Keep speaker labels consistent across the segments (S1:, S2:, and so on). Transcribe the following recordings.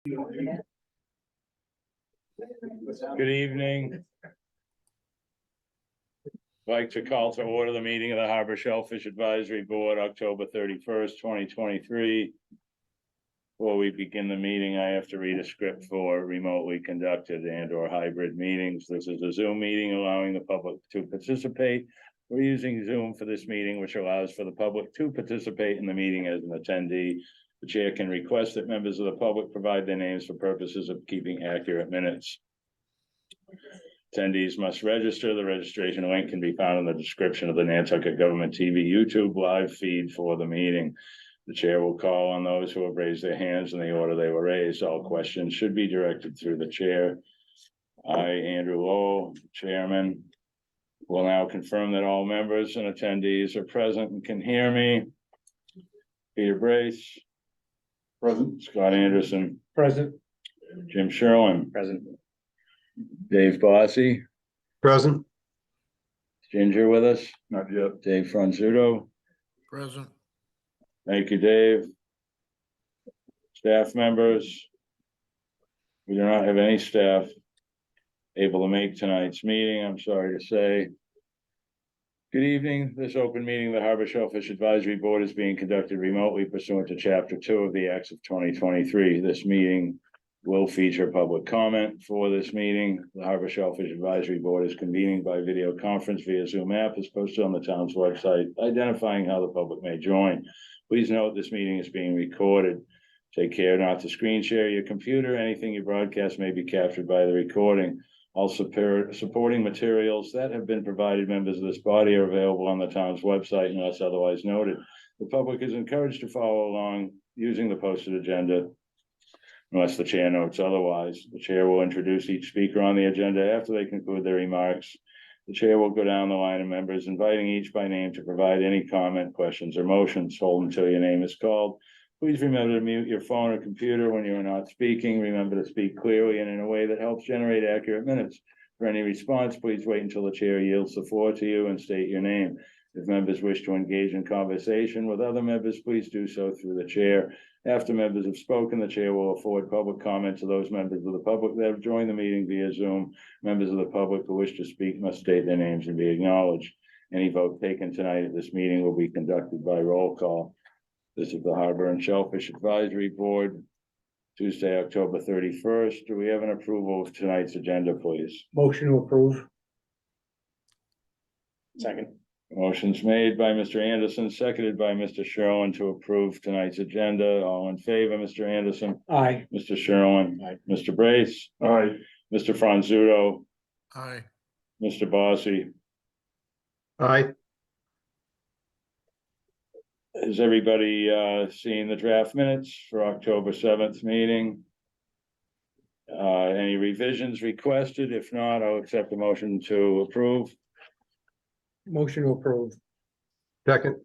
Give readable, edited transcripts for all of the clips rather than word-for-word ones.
S1: Good evening. I'd like to call to order the meeting of the Harbor Shellfish Advisory Board, October 31st, 2023. Before we begin the meeting, I have to read a script for remotely conducted and/or hybrid meetings. This is a Zoom meeting allowing the public to participate. We're using Zoom for this meeting, which allows for the public to participate in the meeting as an attendee. The chair can request that members of the public provide their names for purposes of keeping accurate minutes. Attendees must register. The registration link can be found in the description of the Nantucket Government TV YouTube live feed for the meeting. The chair will call on those who have raised their hands in the order they were raised. All questions should be directed through the chair. I, Andrew Lowell, Chairman, will now confirm that all members and attendees are present and can hear me. Peter Brace. Present. Scott Anderson.
S2: Present.
S1: Jim Sherlin.
S2: Present.
S1: Dave Bossy.
S2: Present.
S1: Ginger with us? Not yet. Dave Franzuto.
S3: Present.
S1: Thank you, Dave. Staff members. We do not have any staff able to make tonight's meeting, I'm sorry to say. Good evening. This open meeting of the Harbor Shellfish Advisory Board is being conducted remotely pursuant to Chapter 2 of the Acts of 2023. This meeting will feature public comment. For this meeting, the Harbor Shellfish Advisory Board is convening by video conference via Zoom app as posted on the town's website, identifying how the public may join. Please note this meeting is being recorded. Take care not to screen share your computer. Anything you broadcast may be captured by the recording. All supporting materials that have been provided members of this body are available on the town's website unless otherwise noted. The public is encouraged to follow along using the posted agenda unless the chair notes otherwise. The chair will introduce each speaker on the agenda after they conclude their remarks. The chair will go down the line of members, inviting each by name to provide any comment, questions, or motions. Hold until your name is called. Please remember to mute your phone or computer when you are not speaking. Remember to speak clearly and in a way that helps generate accurate minutes. For any response, please wait until the chair yields the floor to you and state your name. If members wish to engage in conversation with other members, please do so through the chair. After members have spoken, the chair will afford public comment to those members of the public that have joined the meeting via Zoom. Members of the public who wish to speak must state their names and be acknowledged. Any vote taken tonight at this meeting will be conducted by roll call. This is the Harbor and Shellfish Advisory Board, Tuesday, October 31st. Do we have an approval of tonight's agenda, please?
S2: Motion to approve. Second.
S1: Motion's made by Mr. Anderson, seconded by Mr. Sherlin to approve tonight's agenda. All in favor, Mr. Anderson?
S2: Aye.
S1: Mr. Sherlin?
S2: Aye.
S1: Mr. Brace? Aye. Mr. Franzuto?
S3: Aye.
S1: Mr. Bossy?
S2: Aye.
S1: Has everybody seen the draft minutes for October 7th meeting? Any revisions requested? If not, I'll accept the motion to approve.
S2: Motion to approve. Second.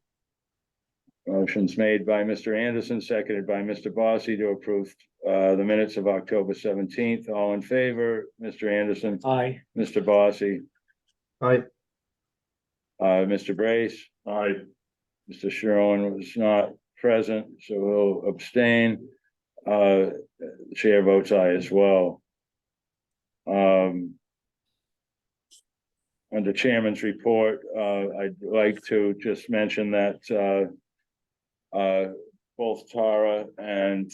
S1: Motion's made by Mr. Anderson, seconded by Mr. Bossy to approve the minutes of October 17th. All in favor, Mr. Anderson?
S2: Aye.
S1: Mr. Bossy?
S2: Aye.
S1: Mr. Brace? Aye. Mr. Sherlin was not present, so he'll abstain. The chair votes aye as well. Under chairman's report, I'd like to just mention that both Tara and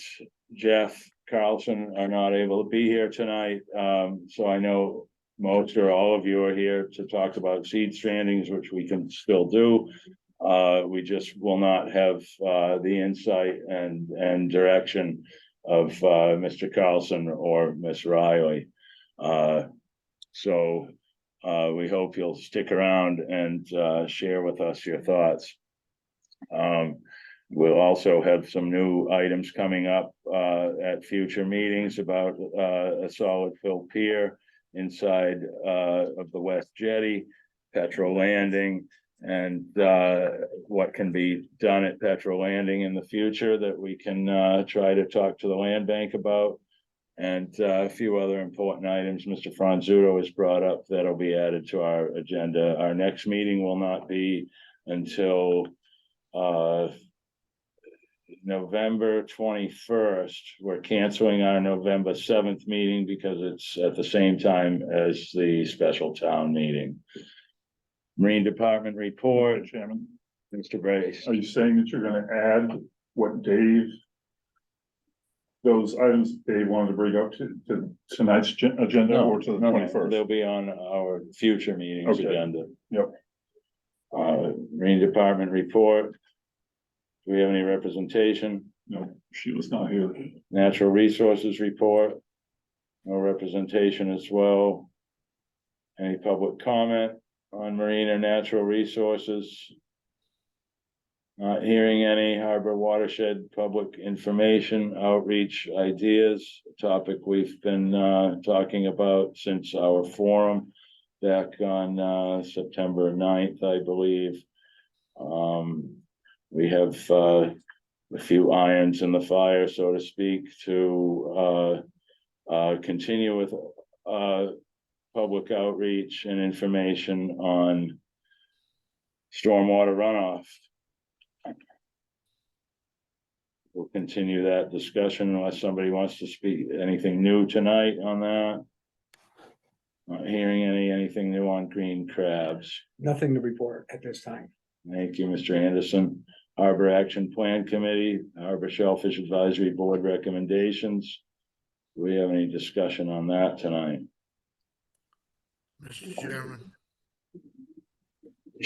S1: Jeff Carlson are not able to be here tonight. So I know most or all of you are here to talk about seed strandings, which we can still do. We just will not have the insight and direction of Mr. Carlson or Miss Riley. So we hope you'll stick around and share with us your thoughts. We'll also have some new items coming up at future meetings about a solid fill pier inside of the West Jetty, Petro Landing, and what can be done at Petro Landing in the future that we can try to talk to the land bank about, and a few other important items Mr. Franzuto has brought up that'll be added to our agenda. Our next meeting will not be until November 21st. We're canceling our November 7th meeting because it's at the same time as the special town meeting. Marine Department report,
S3: Chairman,
S1: Mr. Brace.
S3: are you saying that you're gonna add what Dave, those items Dave wanted to bring up to tonight's agenda or to the
S1: No,
S3: 21st?
S1: they'll be on our future meetings
S3: Okay.
S1: agenda.
S3: Yep.
S1: Marine Department report. Do we have any representation?
S3: No, she was not here.
S1: Natural Resources report. No representation as well. Any public comment on marine or natural resources? Not hearing any. Harbor watershed public information outreach ideas, a topic we've been talking about since our forum back on September 9th, I believe. We have a few irons in the fire, so to speak, to continue with public outreach and information on stormwater runoff. We'll continue that discussion unless somebody wants to speak anything new tonight on that. Not hearing anything new on green crabs.
S2: Nothing to report at this time.
S1: Thank you, Mr. Anderson. Harbor Action Plan Committee, Harbor Shellfish Advisory Board recommendations. Do we have any discussion on that tonight?
S4: Mr. Chairman,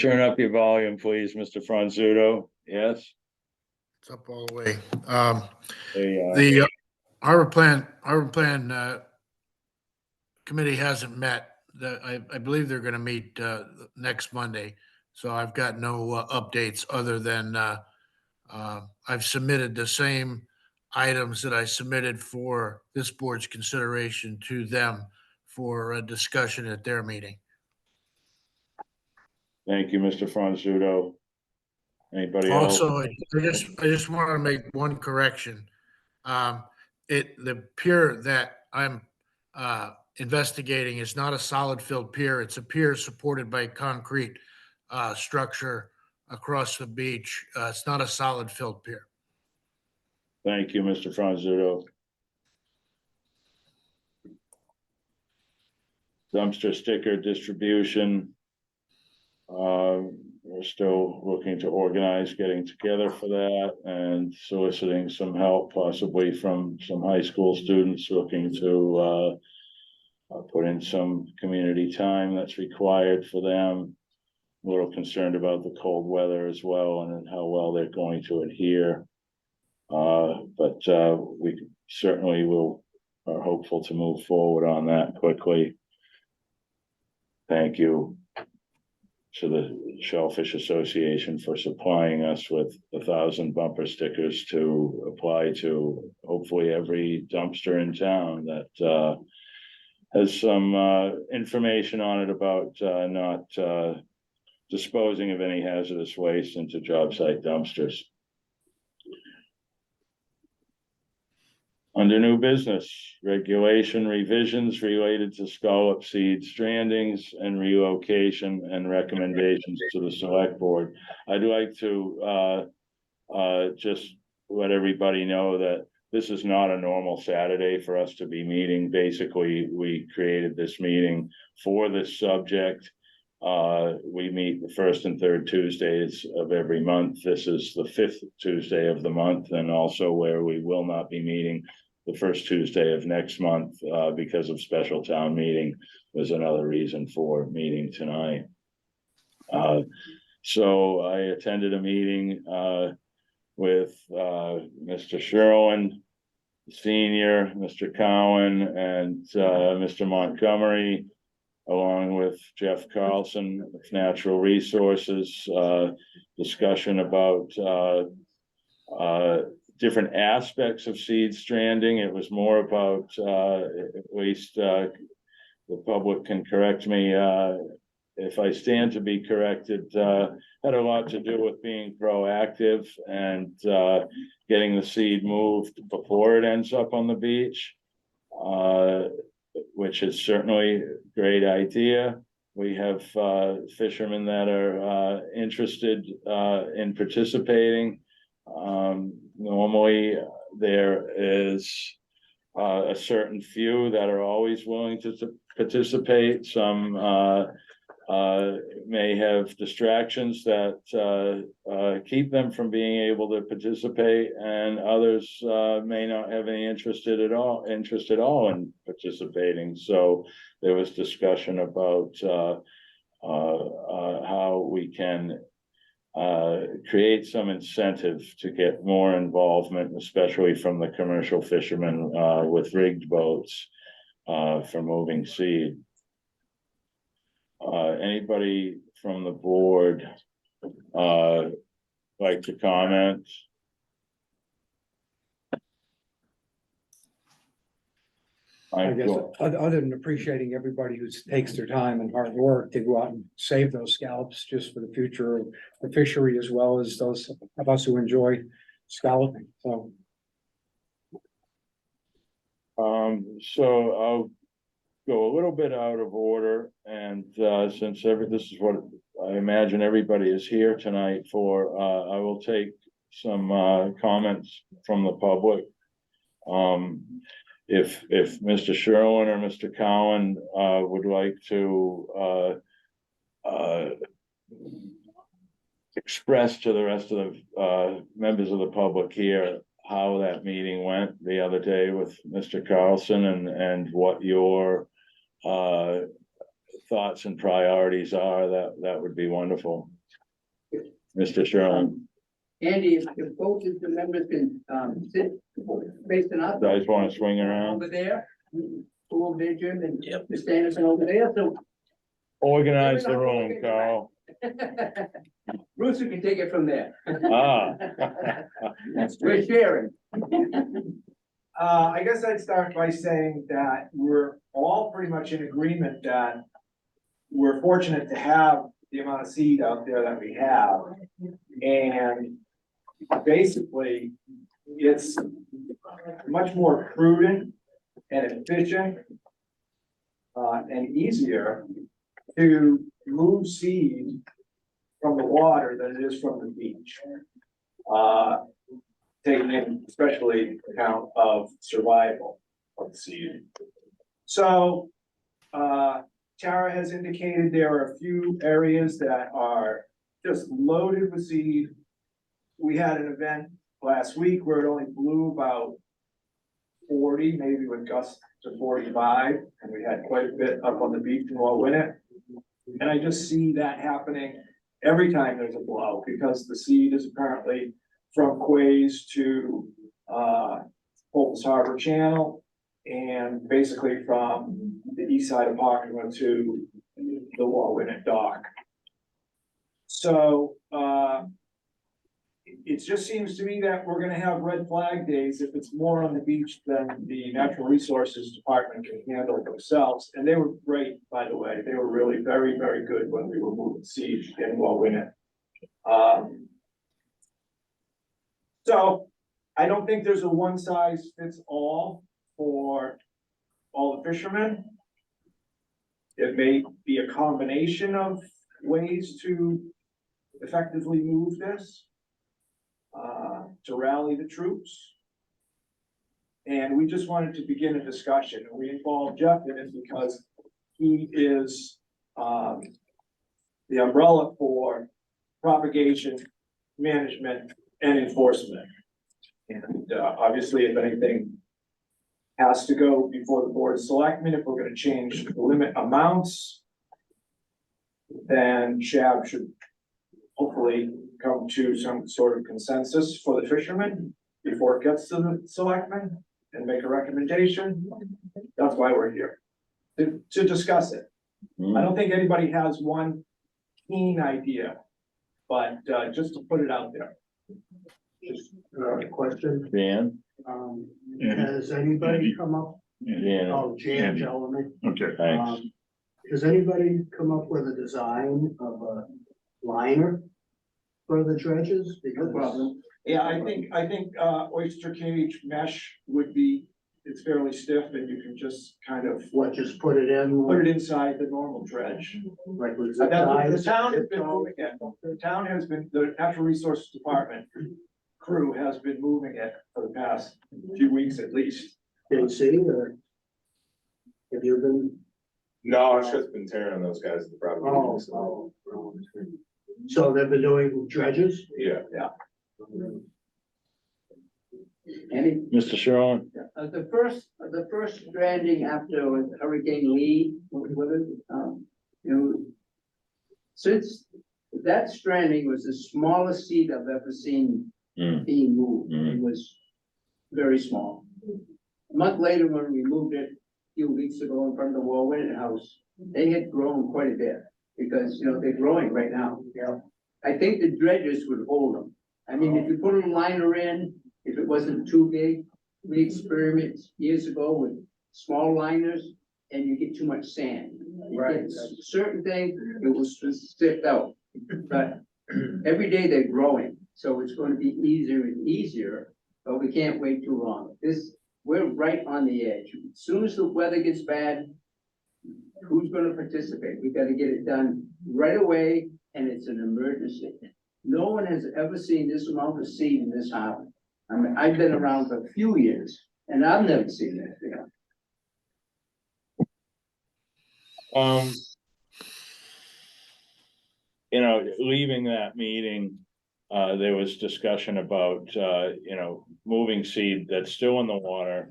S1: Turn up your volume, please, Mr. Franzuto. Yes?
S4: it's up all the way.
S1: The,
S4: Harbor Plan Committee hasn't met. I believe they're gonna meet next Monday. So I've got no updates other than I've submitted the same items that I submitted for this board's consideration to them for a discussion at their meeting.
S1: Thank you, Mr. Franzuto. Anybody else?
S4: Also, I just want to make one correction. The pier that I'm investigating is not a solid filled pier. It's a pier supported by concrete structure across the beach. It's not a solid filled pier.
S1: Thank you, Mr. Franzuto. Dumpster sticker distribution. We're still looking to organize getting together for that and soliciting some help possibly from some high school students looking to put in some community time that's required for them. A little concerned about the cold weather as well and how well they're going to adhere. But we certainly are hopeful to move forward on that quickly. Thank you to the Shellfish Association for supplying us with 1,000 bumper stickers to apply to hopefully every dumpster in town that has some information on it about not disposing of any hazardous waste into job site dumpsters. Under new business, regulation revisions related to scallop seed strandings and relocation and recommendations to the select board. I'd like to just let everybody know that this is not a normal Saturday for us to be meeting. Basically, we created this meeting for this subject. We meet the first and third Tuesdays of every month. This is the 5th Tuesday of the month, and also where we will not be meeting the first Tuesday of next month because of special town meeting was another reason for meeting tonight. So I attended a meeting with Mr. Sherwin, Senior, Mr. Cowan, and Mr. Montgomery, along with Jeff Carlson of Natural Resources, discussion about different aspects of seed stranding. It was more about, at least the public can correct me if I stand to be corrected, had a lot to do with being proactive and getting the seed moved before it ends up on the beach, which is certainly a great idea. We have fishermen that are interested in participating. Normally, there is a certain few that are always willing to participate. Some may have distractions that keep them from being able to participate, and others may not have any interest at all in participating. So there was discussion about how we can create some incentive to get more involvement, especially from the commercial fishermen with rigged boats for moving seed. Anybody from the board like to comment?
S2: I guess, other than appreciating everybody who takes their time and hard work to go out and save those scallops just for the future of the fishery, as well as those of us who enjoy scalloping, so.
S1: So I'll go a little bit out of order, and since this is what I imagine everybody is here tonight for, I will take some comments from the public. If Mr. Sherwin or Mr. Cowan would like to express to the rest of the members of the public here how that meeting went the other day with Mr. Carlson, and what your thoughts and priorities are, that would be wonderful. Mr. Sherwin.
S5: Andy, if both of the members can sit facing up.
S1: Guys want to swing around?
S5: Over there, over there, Jim, and Mr. Anderson over there, so.
S1: Organize the room, Carl.
S5: Bruce, you can take it from there.
S1: Ah.
S5: We're sharing.
S6: I guess I'd start by saying that we're all pretty much in agreement that we're fortunate to have the amount of seed out there that we have. And basically, it's much more prudent and efficient and easier to move seed from the water than it is from the beach. Taking in especially account of survival of the seed. So Tara has indicated there are a few areas that are just loaded with seed. We had an event last week where it only blew about 40, maybe with gusts to 45, and we had quite a bit up on the beach in Wallwinnet. And I just see that happening every time there's a blow, because the seed is apparently from Quays to Fulton's Harbor Channel, and basically from the east side of Hockenwood to the Wallwinnet dock. So it just seems to me that we're gonna have red flag days if it's more on the beach than the Natural Resources Department can handle themselves. And they were great, by the way. They were really very, very good when we were moving seed in Wallwinnet. So I don't think there's a one size fits all for all the fishermen. It may be a combination of ways to effectively move this, to rally the troops. And we just wanted to begin a discussion, and we involved Jeff in it because he is the umbrella for propagation, management, and enforcement. And obviously, if anything has to go before the Board of Selectmen, if we're gonna change the limit amounts, then SHAB should hopefully come to some sort of consensus for the fishermen before it gets to the selectmen and make a recommendation. That's why we're here, to discuss it. I don't think anybody has one keen idea, but just to put it out there.
S7: Just a question,
S1: Dan?
S7: has anybody come up,
S1: Dan,
S7: oh, Jan
S3: Andy.
S7: Bellamy.
S3: Okay,
S1: thanks.
S7: Has anybody come up with a design of a liner for the dredges?
S6: No problem. Yeah, I think oyster cage mesh would be, it's fairly stiff and you can just kind of
S7: What, just put it in?
S6: put it inside the normal dredge.
S7: Like with
S6: The
S7: zip ties?
S6: town has been doing it. The town has been, the Natural Resources Department crew has been moving it for the past few weeks at least.
S7: Can see, or have you been?
S8: No, it's just been tearing those guys at the property.
S7: Oh. So they've been doing dredges?
S8: Yeah,
S5: Any,
S1: Mr. Sherwin?
S5: the first stranding after Hurricane Lee, what is it, you know, since that stranding was the smallest seed I've ever seen
S1: Mm.
S5: being moved.
S1: Mm.
S5: It was very small. A month later, when we moved it a few weeks ago in front of the Warwick House, they had grown quite a bit because, you know, they're growing right now.
S7: Yeah.
S5: I think the dredges would hold them. I mean, if you put a liner in, if it wasn't too big, we experimented years ago with small liners and you get too much sand.
S7: Right.
S5: It's certain things, it will sift out, but every day they're growing, so it's going to be easier and easier, but we can't wait too long. We're right on the edge. As soon as the weather gets bad, who's gonna participate? We gotta get it done right away, and it's an emergency. No one has ever seen this amount of seed in this harbor. I mean, I've been around for a few years, and I've never seen it, you know.
S1: You know, leaving that meeting, there was discussion about, you know, moving seed that's still in the water.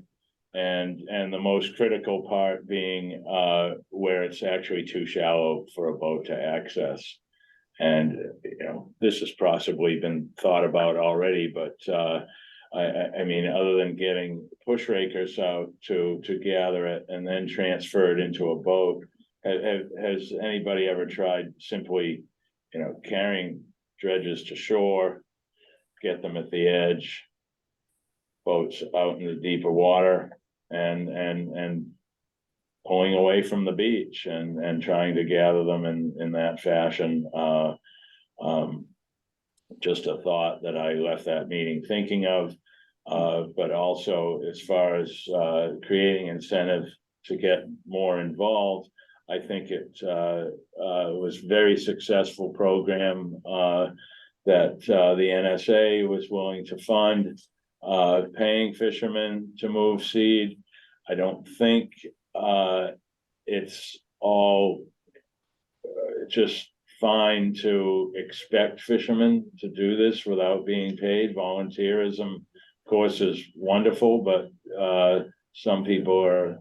S1: And the most critical part being, where it's actually too shallow for a boat to access. And, you know, this has possibly been thought about already, but, I mean, other than getting push rakers out to gather it and then transfer it into a boat, has anybody ever tried simply, you know, carrying dredges to shore, get them at the edge, boats out in the deeper water, and pulling away from the beach and trying to gather them in that fashion? Just a thought that I left that meeting thinking of, but also as far as creating incentive to get more involved, I think it was very successful program that the NSA was willing to fund, paying fishermen to move seed. I don't think it's all just fine to expect fishermen to do this without being paid. Volunteerism, of course, is wonderful, but some people are,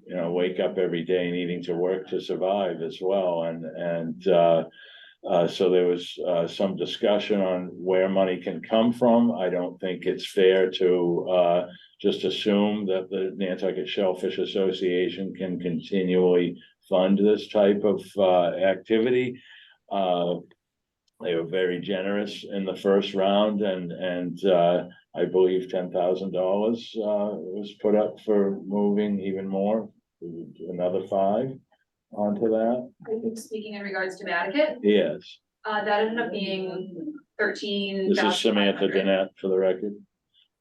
S1: you know, wake up every day needing to work to survive as well. And so there was some discussion on where money can come from. I don't think it's fair to just assume that the Nantucket Shellfish Association can continually fund this type of activity. They were very generous in the first round, and I believe $10,000 was put up for moving even more, another $5,000 onto that.
S9: I think speaking in regards to Matticat,
S1: Yes,
S9: that ended up being 13.
S1: this is Samantha Danette for the record.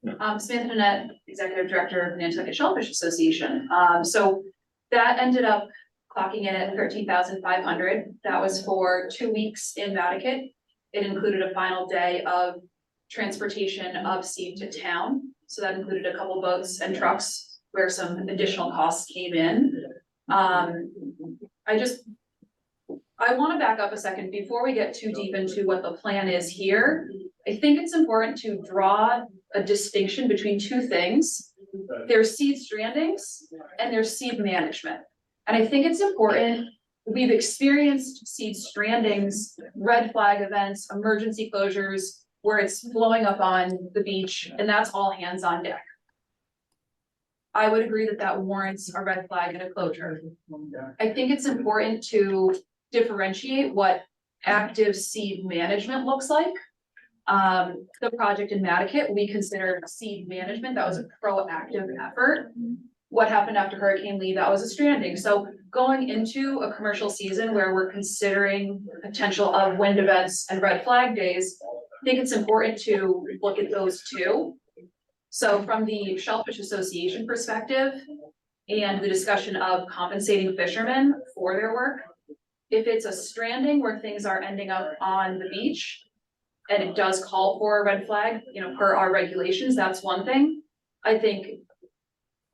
S9: Samantha Danette, Executive Director of the Nantucket Shellfish Association. So that ended up clocking in at 13,500. That was for 2 weeks in Matticat. It included a final day of transportation of seed to town. So that included a couple boats and trucks where some additional costs came in. I want to back up a second before we get too deep into what the plan is here. I think it's important to draw a distinction between two things. There's seed strandings and there's seed management. And I think it's important, we've experienced seed strandings, red flag events, emergency closures, where it's blowing up on the beach, and that's all hands on deck. I would agree that that warrants a red flag and a closure. I think it's important to differentiate what active seed management looks like. The project in Matticat, we consider seed management, that was a proactive effort. What happened after Hurricane Lee, that was a stranding. So going into a commercial season where we're considering potential of wind events and red flag days, I think it's important to look at those two. So from the Shellfish Association perspective and the discussion of compensating fishermen for their work, if it's a stranding where things are ending up on the beach, and it does call for a red flag, per our regulations, that's one thing. I think,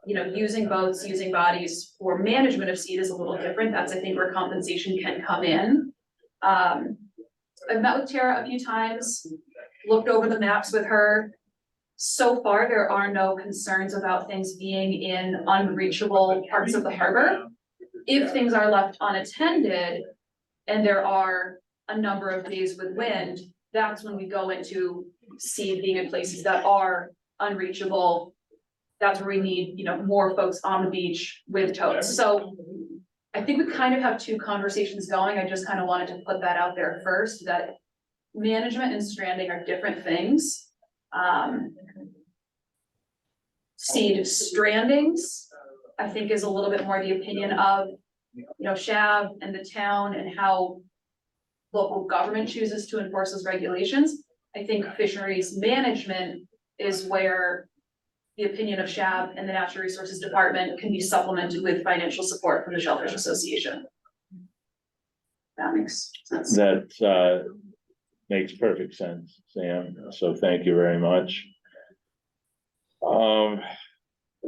S9: using boats, using bodies for management of seed is a little different. That's, I think, where compensation can come in. I've met with Tara a few times, looked over the maps with her. So far, there are no concerns about things being in unreachable parts of the harbor. If things are left unattended and there are a number of days with wind, that's when we go into seed being in places that are unreachable. That's where we need, more folks on the beach with totes. So I think we kind of have two conversations going. I just kind of wanted to put that out there first, that management and stranding are different things. Seed strandings, I think, is a little bit more the opinion of, SHAB and the town and how local government chooses to enforce those regulations. I think fisheries management is where the opinion of SHAB and the Natural Resources Department can be supplemented with financial support from the Shellfish Association. That makes sense.
S1: That makes perfect sense, Sam, so thank you very much.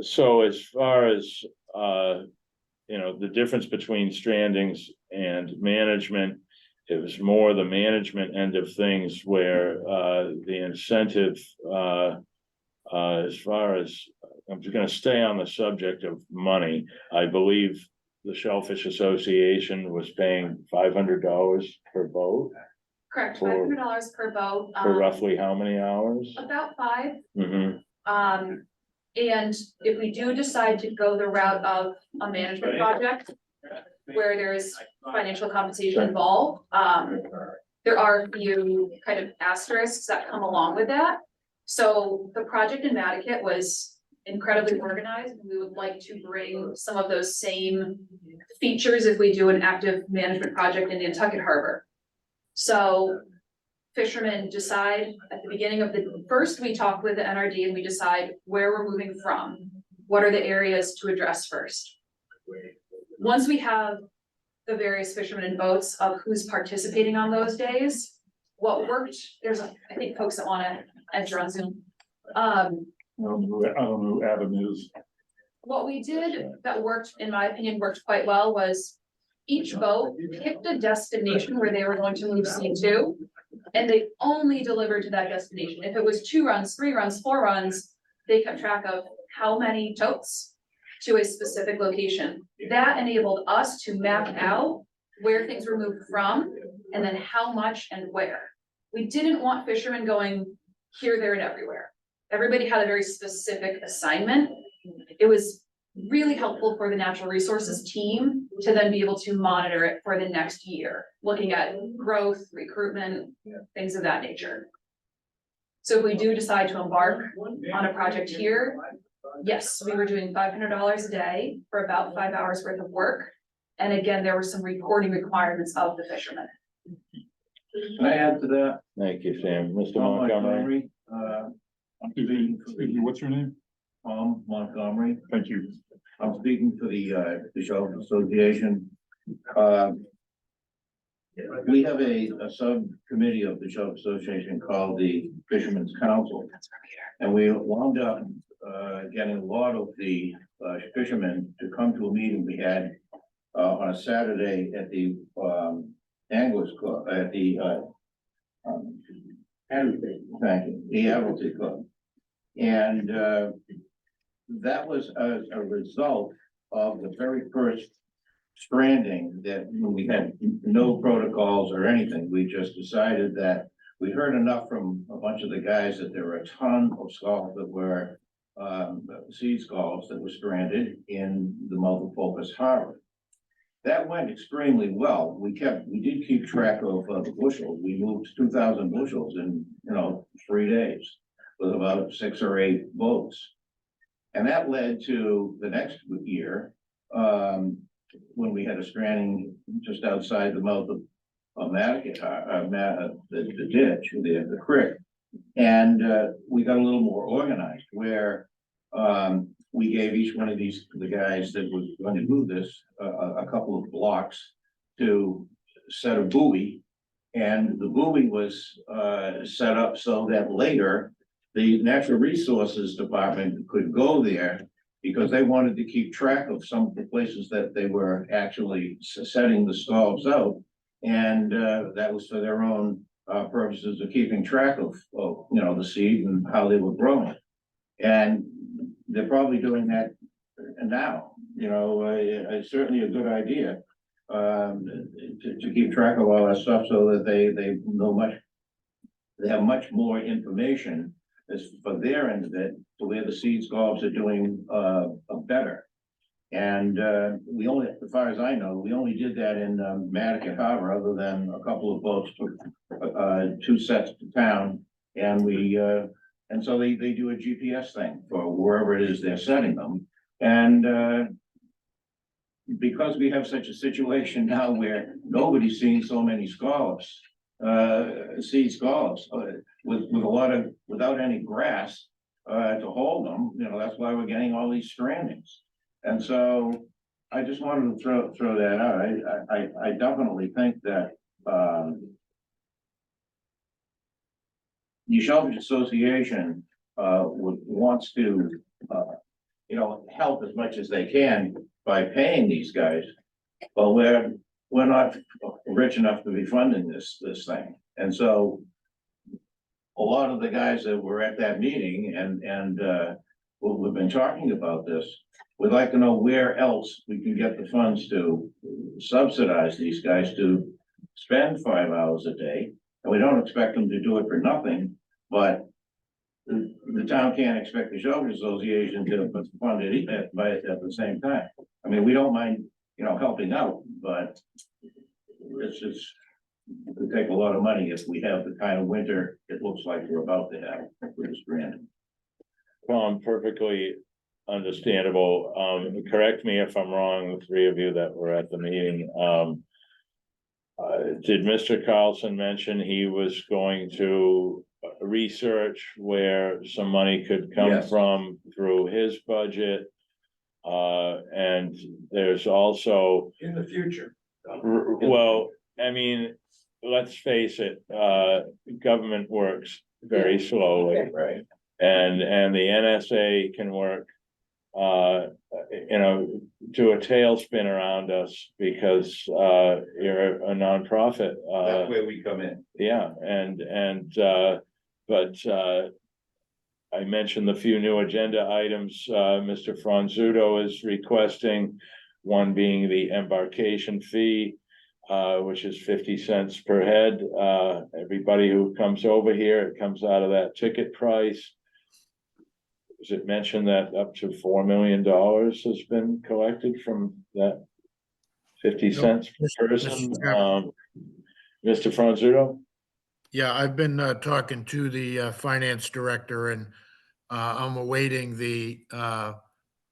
S1: So as far as, the difference between strandings and management, it was more the management end of things where, the incentive, as far as, I'm just gonna stay on the subject of money. I believe the Shellfish Association was paying $500 per boat.
S9: Correct,
S1: For-
S9: $500 per boat.
S1: For roughly how many hours?
S9: About 5.
S1: Mm-hmm.
S9: And if we do decide to go the route of a management project where there's financial compensation involved, there are a few kind of asterisks that come along with that. So the project in Mattakit was incredibly organized. We would like to bring some of those same features if we do an active management project in Nantucket Harbor. So fishermen decide at the beginning of the first, we talk with the NRD and we decide where we're moving from. What are the areas to address first? Once we have the various fishermen and boats of who's participating on those days, what worked, I think folks that want to enter on Zoom.
S3: I don't know who Adam is.
S9: What we did that worked, in my opinion, worked quite well was each boat picked a destination where they were going to move seed to, and they only delivered to that destination. If it was 2 runs, 3 runs, 4 runs, they kept track of how many totes to a specific location. That enabled us to map out where things were moved from and then how much and where. We didn't want fishermen going here, there, and everywhere. Everybody had a very specific assignment. It was really helpful for the natural resources team to then be able to monitor it for the next year, looking at growth, recruitment, things of that nature. So if we do decide to embark on a project here, yes, we were doing $500 a day for about 5 hours worth of work. And again, there were some reporting requirements of the fishermen.
S10: Can I add to that?
S1: Thank you, Sam. Mr.
S10: Tom
S1: Montgomery.
S3: Excuse me, what's your name?
S10: Tom Montgomery.
S3: Thank you.
S10: I'm speaking for the Shellfish Association. We have a subcommittee of the Shellfish Association called the Fishermen's Council. And we wound up getting a lot of the fishermen to come to a meeting we had on a Saturday at the Anglers Club, at the thank you, the Admiralty Club. And that was a result of the very first stranding that we had no protocols or anything. We just decided that we heard enough from a bunch of the guys that there were a ton of skulls that were seed skulls that were stranded in the multi-focus harbor. That went extremely well. We did keep track of the bushels. We moved 2,000 bushels in 3 days with about 6 or 8 boats. And that led to the next year, when we had a stranding just outside the mouth of Mattakit, the ditch, the creek. And we got a little more organized where we gave each one of the guys that was going to do this, a couple of blocks to set a buoy And the buoy was set up so that later the Natural Resources Department could go there because they wanted to keep track of some of the places that they were actually setting the scallops out. And that was for their own purposes of keeping track of, you know, the seed and how they were growing. And they're probably doing that now, you know, it's certainly a good idea to keep track of all that stuff so that they know they have much more information as for their end of it, to where the seed scallops are doing better. And we only, as far as I know, we only did that in Mattocket Harbor, other than a couple of boats took 2 sets to town. And we and so they do a GPS thing for wherever it is they're setting them. And because we have such a situation now where nobody's seeing so many scallops, seed scallops, with a lot of, without any grass to hold them, you know, that's why we're getting all these strandings. And so I just wanted to throw that out. I definitely think that the Shellfish Association wants to you know, help as much as they can by paying these guys. But we're not rich enough to be funding this thing. And so a lot of the guys that were at that meeting and we've been talking about this, we'd like to know where else we can get the funds to subsidize these guys to spend 5 hours a day. And we don't expect them to do it for nothing, but the town can't expect the Shellfish Association to fund it at the same time. I mean, we don't mind, you know, helping out, but it's just, it could take a lot of money if we have the kind of winter it looks like we're about to have for this grant.
S1: Tom, perfectly understandable. Correct me if I'm wrong, the 3 of you that were at the meeting. Did Mr. Carlson mention he was going to research where some money could come
S10: Yes.
S1: from through his budget? And there's also,
S2: In the future.
S1: well, I mean, let's face it, government works very slowly.
S10: Right.
S1: And the NSA can work, you know, do a tailspin around us because you're a nonprofit.
S10: That's where we come in.
S1: Yeah, but I mentioned the few new agenda items. Mr. Franzuto is requesting, one being the embarkation fee, which is 50 cents per head. Everybody who comes over here, it comes out of that ticket price. Is it mentioned that up to $4 million has been collected from that 50 cents per person? Mr. Franzuto?
S4: Yeah, I've been talking to the finance director, and I'm awaiting the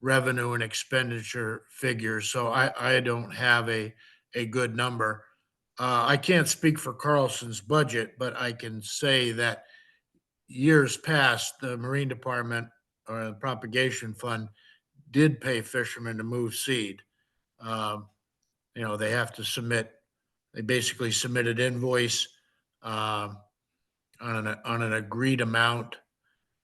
S4: revenue and expenditure figures, so I don't have a good number. I can't speak for Carlson's budget, but I can say that years past, the Marine Department or the Propagation Fund did pay fishermen to move seed. You know, they have to submit, they basically submitted invoice on an agreed amount,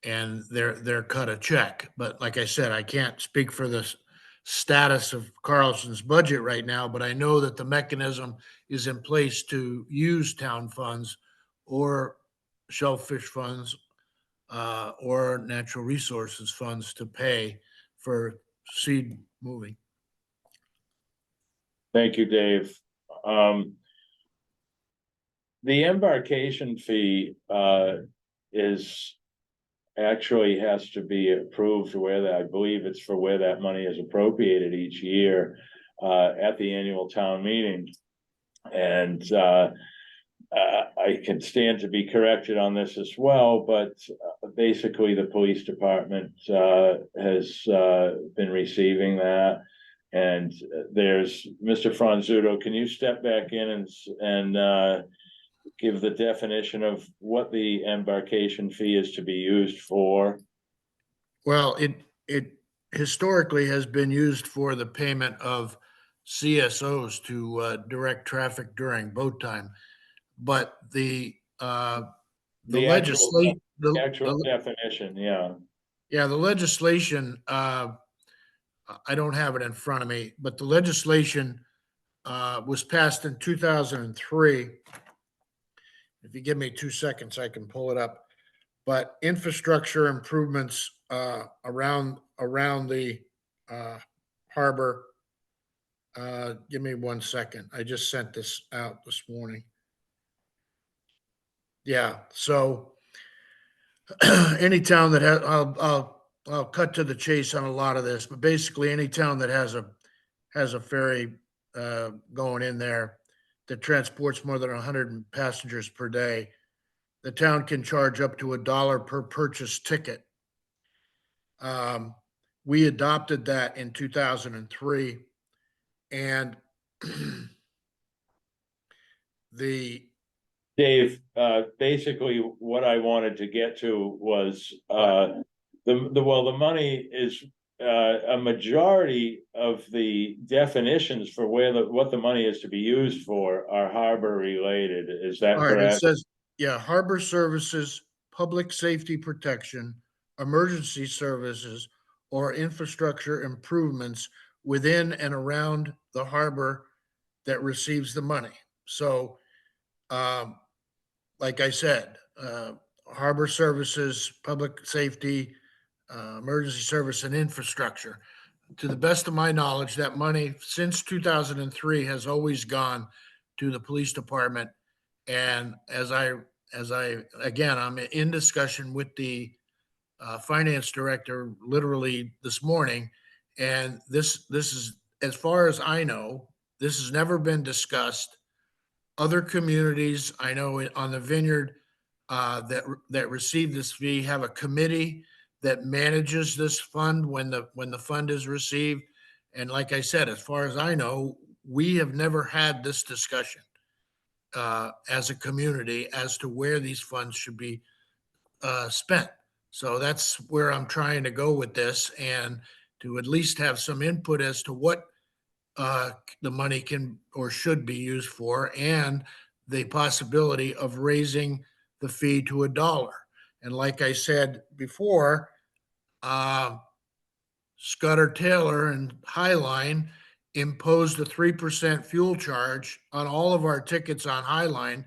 S4: and they're cut a check. But like I said, I can't speak for the status of Carlson's budget right now, but I know that the mechanism is in place to use town funds or shellfish funds or natural resources funds to pay for seed moving.
S1: Thank you, Dave. The embarkation fee is actually has to be approved where that, I believe it's for where that money is appropriated each year at the annual town meeting. And I can stand to be corrected on this as well, but basically the police department has been receiving that. And there's Mr. Franzuto, can you step back in and give the definition of what the embarkation fee is to be used for?
S4: Well, it historically has been used for the payment of CSOs to direct traffic during boat time. but the
S1: The
S4: legislation,
S1: actual definition, yeah.
S4: yeah, the legislation, I don't have it in front of me, but the legislation was passed in 2003. If you give me 2 seconds, I can pull it up. But infrastructure improvements around the harbor. Give me 1 second. I just sent this out this morning. Yeah, so any town that has, I'll cut to the chase on a lot of this, but basically any town that has a ferry going in there that transports more than 100 passengers per day, the town can charge up to $1 per purchase ticket. We adopted that in 2003, and the
S1: Dave, basically what I wanted to get to was, the money is, a majority of the definitions for what the money is to be used for are harbor related. Is that
S4: all right, it
S1: correct?
S4: says, yeah, harbor services, public safety protection, emergency services, or infrastructure improvements within and around the harbor that receives the money. So, like I said, harbor services, public safety, emergency service, and infrastructure. To the best of my knowledge, that money since 2003 has always gone to the police department. And again, I'm in discussion with the finance director literally this morning, and this is, as far as I know, this has never been discussed. Other communities I know on the vineyard that receive this fee have a committee that manages this fund when the fund is received. And like I said, as far as I know, we have never had this discussion as a community as to where these funds should be spent. So that's where I'm trying to go with this, and to at least have some input as to what the money can or should be used for, and the possibility of raising the fee to $1. And like I said before, Scudder Taylor and Highline imposed a 3% fuel charge on all of our tickets on Highline.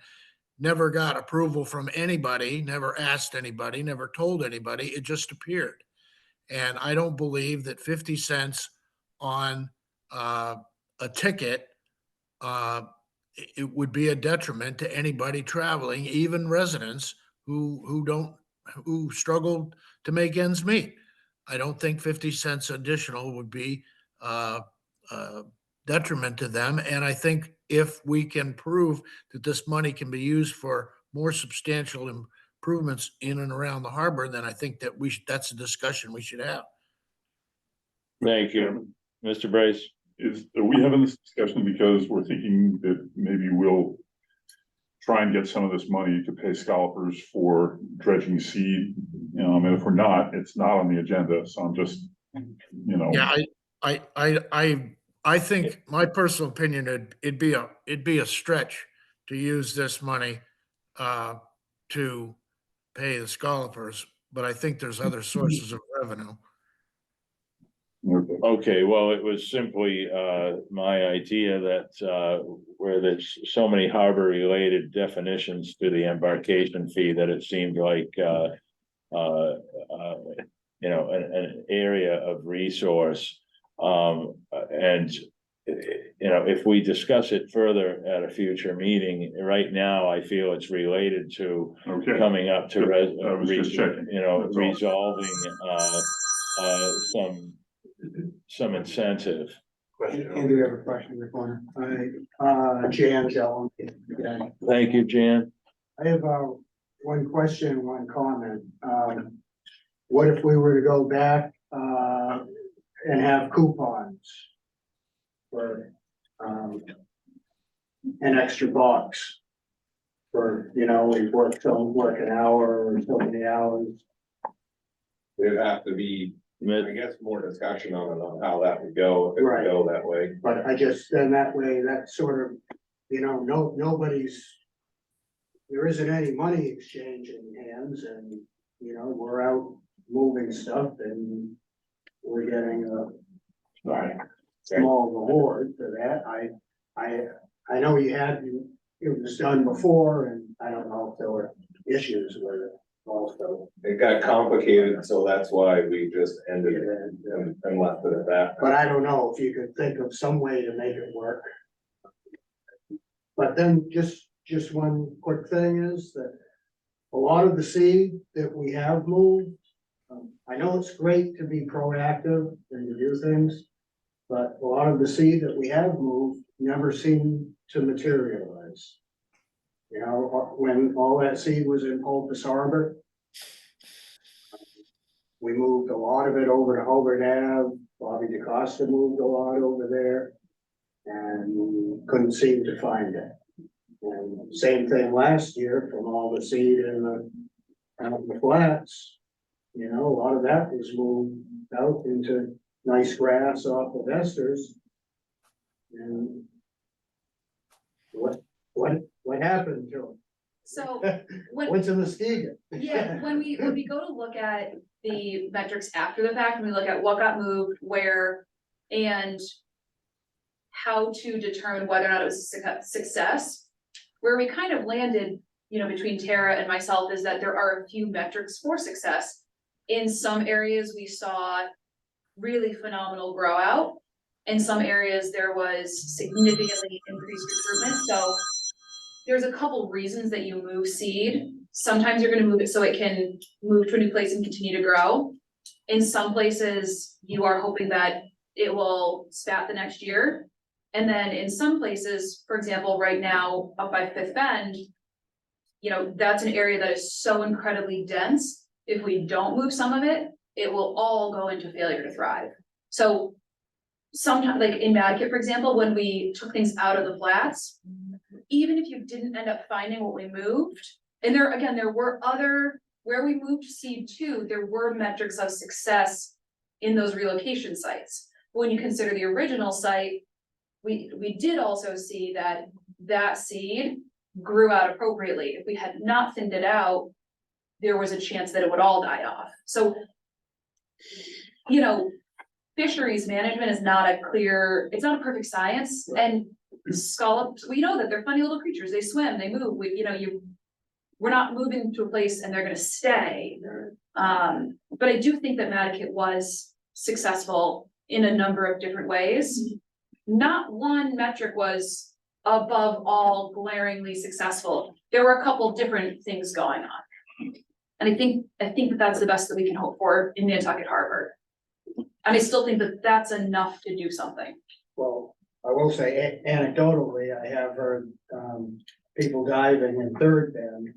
S4: Never got approval from anybody, never asked anybody, never told anybody. It just appeared. And I don't believe that 50 cents on a ticket, it would be a detriment to anybody traveling, even residents who struggle to make ends meet. I don't think 50 cents additional would be detriment to them. And I think if we can prove that this money can be used for more substantial improvements in and around the harbor, then I think that that's a discussion we should have.
S1: Thank you, Mr. Brace.
S3: Are we having this discussion because we're thinking that maybe we'll try and get some of this money to pay scalpers for dredging seed? And if we're not, it's not on the agenda. So I'm just,
S4: Yeah, I think, my personal opinion, it'd be a stretch to use this money to pay the scalpers, but I think there's other sources of revenue.
S1: Okay, well, it was simply my idea that where there's so many harbor related definitions to the embarkation fee that it seemed like an area of resource. And if we discuss it further at a future meeting, right now I feel it's related to coming up to resolving some incentive.
S7: Andrew, you have a question in the corner. Jan Jellum.
S1: Thank you, Jan.
S7: I have one question, one comment. What if we were to go back and have coupons for an extra box for, we work an hour or so many hours?
S8: There'd have to be, I guess, more discussion on how that would go, if it would go that way.
S7: But then that way, that's sort of, nobody's there isn't any money exchanging hands and, you know, we're out moving stuff and we're getting a small reward for that. I know it was done before and I don't know if there were issues with it also.
S8: It got complicated, so that's why we just ended it and left it at that.
S7: But I don't know if you could think of some way to make it work. But then just one quick thing is that a lot of the seed that we have moved, I know it's great to be proactive and to do things, but a lot of the seed that we have moved never seemed to materialize. You know, when all that seed was in Pulpus Harbor, we moved a lot of it over to Hobart Ave. Bobby DeCosta moved a lot over there and couldn't seem to find it. And same thing last year from all the seed in the flats. You know, a lot of that was moved out into nice grass off of Esther's. And what happened to
S9: So
S7: it?
S9: when,
S7: Went to Muskegon.
S9: yeah, when we go to look at the metrics after the fact, and we look at what got moved, where, and how to determine whether or not it was a success, where we kind of landed, you know, between Tara and myself is that there are a few metrics for success. In some areas, we saw really phenomenal grow out. In some areas, there was significantly increased recruitment. So there's a couple reasons that you move seed. Sometimes you're gonna move it so it can move to a new place and continue to grow. In some places, you are hoping that it will spat the next year. And then in some places, for example, right now up by Fifth Bend, you know, that's an area that is so incredibly dense. If we don't move some of it, it will all go into failure to thrive. So sometimes, like in Madkit, for example, when we took things out of the flats, even if you didn't end up finding what we moved, and there were other, where we moved seed to, there were metrics of success in those relocation sites. When you consider the original site, we did also see that seed grew out appropriately. If we had not thinned it out, there was a chance that it would all die off. So, you know, fisheries management is not a clear, it's not a perfect science. And scallops, we know that they're funny little creatures. They swim, they move. We're not moving to a place and they're gonna stay. But I do think that Madkit was successful in a number of different ways. Not one metric was above all glaringly successful. There were a couple different things going on. And I think that that's the best that we can hope for in Nantucket Harbor. And I still think that that's enough to do something.
S7: Well, I will say anecdotally, I have heard, people diving in Third Bend.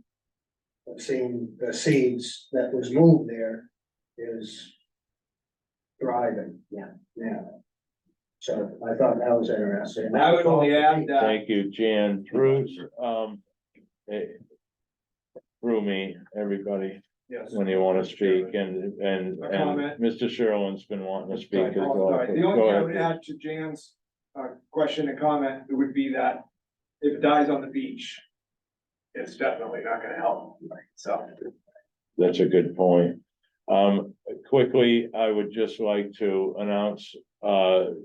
S7: I've seen the seeds that was moved there is thriving.
S5: Yeah.
S7: Yeah. So I thought that was interesting.
S6: I would only add that,
S1: Thank you, Jan, through, through me, everybody,
S6: yes.
S1: when you wanna speak, and
S6: A comment?
S1: Mr. Sherwin's been wanting to speak as
S6: Oh,
S1: well.
S6: sorry. The
S1: Go
S6: only thing I
S1: ahead.
S6: would add to Jan's question and comment, it would be that if it dies on the beach, it's definitely not gonna help, so.
S1: That's a good point. Quickly, I would just like to announce,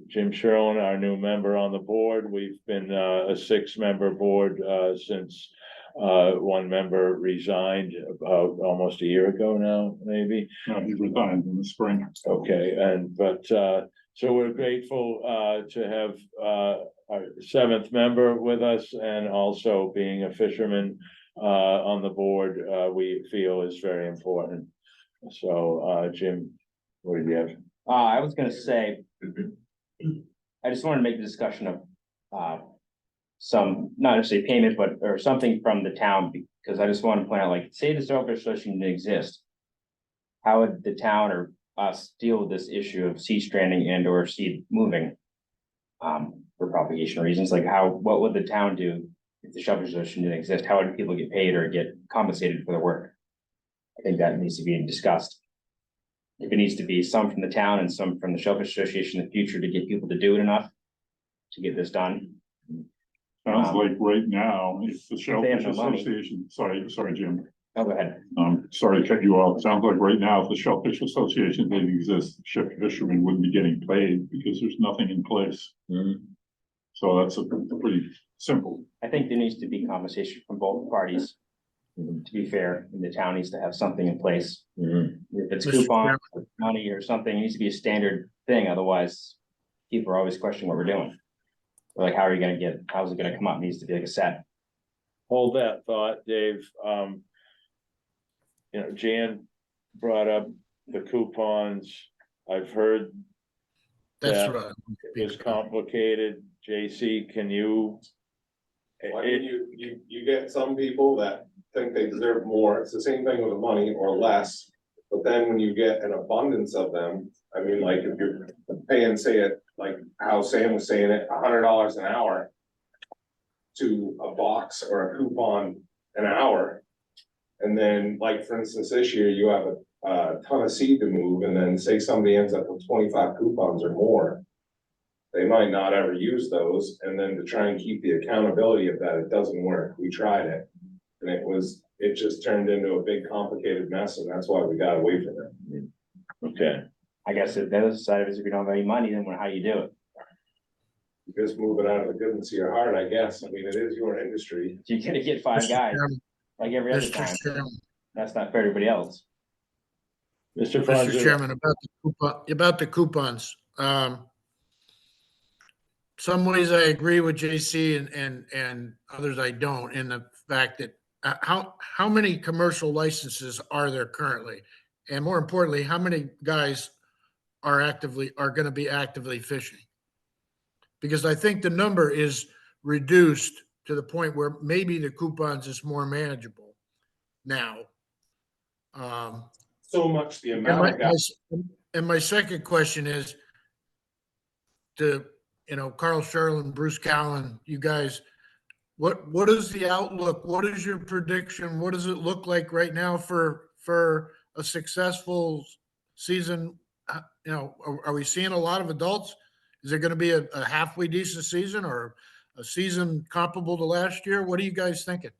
S1: Jim Sherwin, our new member on the board. We've been, a 6-member board, since, one member resigned about almost a year ago now, maybe.
S3: No, he resigned in the spring.
S1: Okay, so we're grateful, to have, our 7th member with us and also being a fisherman, on the board, we feel is very important. So, Jim, what do you have?
S11: I was gonna say, I just wanted to make a discussion of, some, not necessarily payment, but, or something from the town, because I just want to point out, like, say the Shellfish Association didn't exist. How would the town or us deal with this issue of seed stranding and or seed moving? For propagation reasons, like what would the town do if the Shellfish Association didn't exist? How would people get paid or get compensated for their work? I think that needs to be discussed. If it needs to be some from the town and some from the Shellfish Association in the future to get people to do it enough to get this done.
S3: Sounds like right now, if the
S11: have
S3: Shellfish
S11: no money.
S3: Association, sorry, Jim.
S11: Oh, go ahead.
S3: Sorry to cut you off. Sounds like right now, if the Shellfish Association didn't exist, ship fishermen wouldn't be getting paid because there's nothing in place. So that's a pretty simple.
S11: I think there needs to be conversation from both parties. To be fair, and the town needs to have something in place. If it's
S4: Mr.
S11: coupon, money or something, it needs to be a standard thing, otherwise people are always questioning what we're doing. Like, how are you gonna get, how's it gonna come up? It needs to be like a set.
S1: Hold that thought, Dave. You know, Jan brought up the coupons. I've heard
S4: That's
S1: that
S4: right.
S1: it's complicated. JC, can you?
S8: Well, I mean, you get some people that think they deserve more. It's the same thing with the money or less. But then when you get an abundance of them, I mean, like if you're paying, say it, like how Sam was saying it, $100 an hour to a box or a coupon an hour. And then like, for instance, this year you have a ton of seed to move, and then say somebody ends up with 25 coupons or more. They might not ever use those, and then to try and keep the accountability of that, it doesn't work. We tried it. And it just turned into a big complicated mess, and that's why we got away from it.
S1: Okay,
S11: I guess the other side of it is if you don't have any money, then how do you do it?
S8: You just move it out of the goodness of your heart, I guess. I mean, it is your industry.
S11: You're gonna get five
S4: Mr.
S11: guys,
S4: Chairman,
S11: like every other
S4: Mr.
S11: time.
S4: Chairman,
S11: That's not fair to everybody else.
S1: Mr.
S4: Mr.
S1: Franzen,
S4: Chairman, about the coupons, some ways I agree with JC and others I don't, in the fact that how many commercial licenses are there currently? And more importantly, how many guys are gonna be actively fishing? Because I think the number is reduced to the point where maybe the coupons is more manageable now.
S8: So much the
S4: And
S8: amount of guys.
S4: my second question is Carl Sherlin, Bruce Callen, you guys, what is the outlook? What is your prediction? What does it look like right now for a successful season? Are we seeing a lot of adults? Is there going to be a halfway decent season or a season comparable to last year? What are you guys thinking?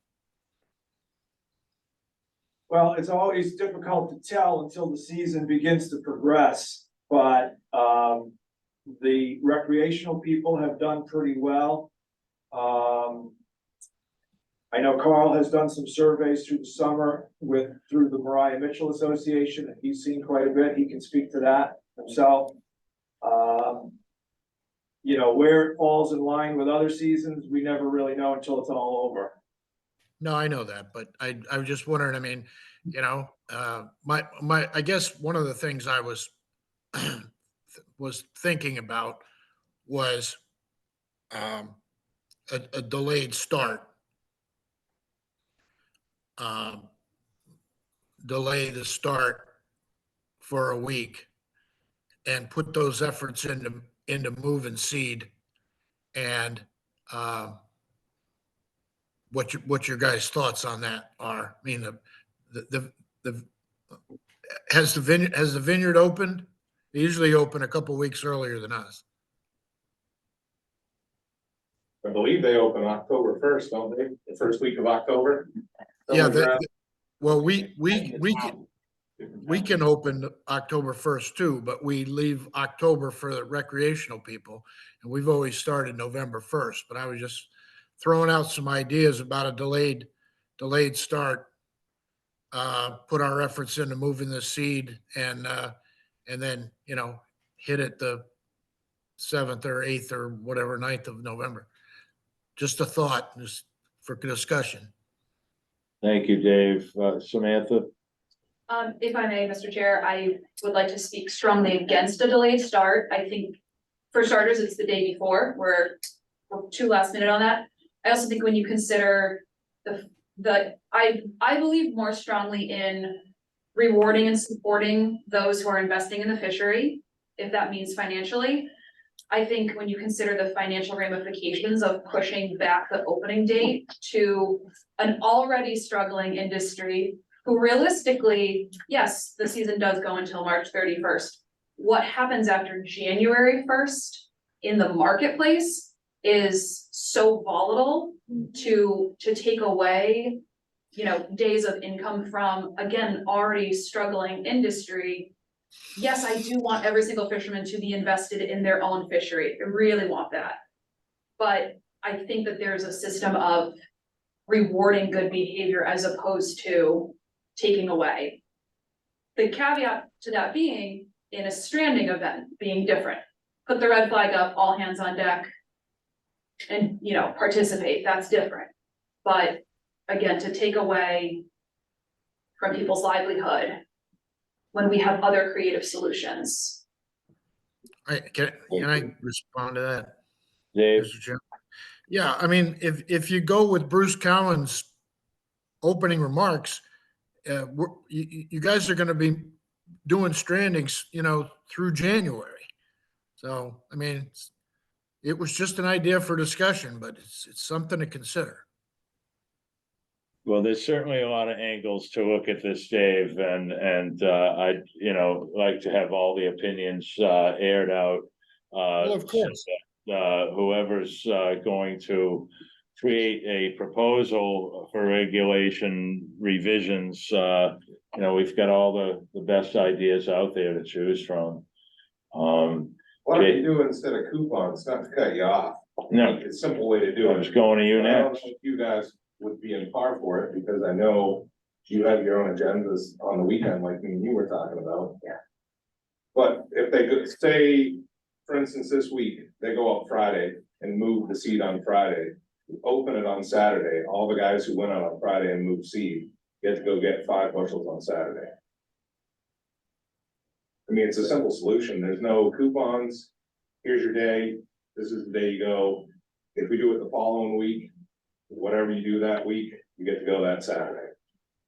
S6: Well, it's always difficult to tell until the season begins to progress, but, the recreational people have done pretty well. I know Carl has done some surveys through the summer through the Mariah Mitchell Association, and he's seen quite a bit. He can speak to that himself. Where it falls in line with other seasons, we never really know until it's all over.
S4: No, I know that, but I was just wondering, I mean, I guess one of the things I was thinking about was a delayed start. Delay the start for a week and put those efforts into moving seed. And what your guys' thoughts on that are? I mean, has the vineyard opened? They usually open a couple weeks earlier than us.
S8: I believe they open October 1st, don't they? The first week of October?
S4: Yeah,
S8: Somewhere around-
S4: well, we can open October 1st too, but we leave October for the recreational people. And we've always started November 1st, but I was just throwing out some ideas about a delayed start. Put our efforts into moving the seed and then, hit it the 7th or 8th or whatever, 9th of November. Just a thought, just for discussion.
S1: thank you, Dave. Samantha?
S9: If I may, Mr. Chair, I would like to speak strongly against a delayed start. I think, for starters, it's the day before. We're too last minute on that. I also think when you consider I believe more strongly in rewarding and supporting those who are investing in the fishery, if that means financially. I think when you consider the financial ramifications of pushing back the opening date to an already struggling industry, who realistically, yes, the season does go until March 31st. What happens after January 1st in the marketplace is so volatile to take away, days of income from, again, already struggling industry. Yes, I do want every single fisherman to be invested in their own fishery. I really want that. But I think that there's a system of rewarding good behavior as opposed to taking away. The caveat to that being, in a stranding event, being different. Put the red flag up, all hands on deck. And, participate, that's different. But again, to take away from people's livelihood when we have other creative solutions.
S4: Can I respond to that,
S1: Dave,
S4: Mr. Chairman? Yeah, I mean, if you go with Bruce Cowan's opening remarks, you guys are gonna be doing strandings, through January. So, I mean, it was just an idea for discussion, but it's something to consider.
S1: well, there's certainly a lot of angles to look at this, Dave, and I'd, like to have all the opinions aired out.
S4: Well, of course.
S1: So that, whoever's going to create a proposal for regulation revisions, we've got all the best ideas out there to choose from.
S8: What do you do instead of coupons, not to cut you off?
S1: No,
S8: It's a simple way to do
S1: I
S8: it.
S1: was going to you
S8: I don't know
S1: next.
S8: if you guys would be in par for it, because I know you have your own agendas on the weekend, like me and you were talking about.
S5: Yeah.
S8: But if they could say, for instance, this week, they go up Friday and move the seed on Friday, open it on Saturday, all the guys who went out on Friday and moved seed get to go get 5 bushels on Saturday. I mean, it's a simple solution. There's no coupons. Here's your day. This is the day you go. If we do it the following week, whatever you do that week, you get to go that Saturday.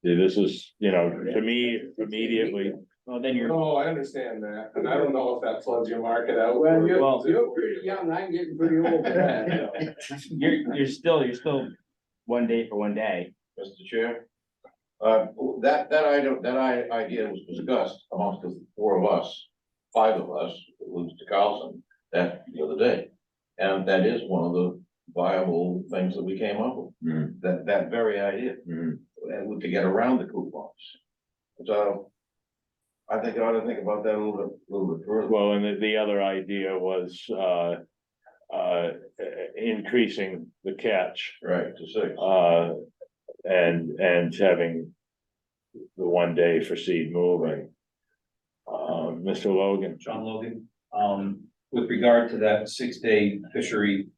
S1: See, this is, to me, immediately,
S11: Well, then you're,
S8: No, I understand that, and I don't know if that floods your market out.
S5: Well,
S8: or-
S5: you're pretty young, I'm getting pretty old for that.
S11: you're still 1 day for 1 day.
S10: Mr. Chair. That item, idea was discussed amongst the 4 of us, 5 of us, including Mr. Carlson, that the other day. And that is one of the viable things that we came up with, that very idea, and to get around the coupons. So I think I ought to think about that a little bit further.
S1: well, and the other idea was increasing the catch.
S10: Right, to 6.
S1: And having the 1 day for seed moving. Mr. Logan.
S12: John Logan, with regard to that 6-day fishery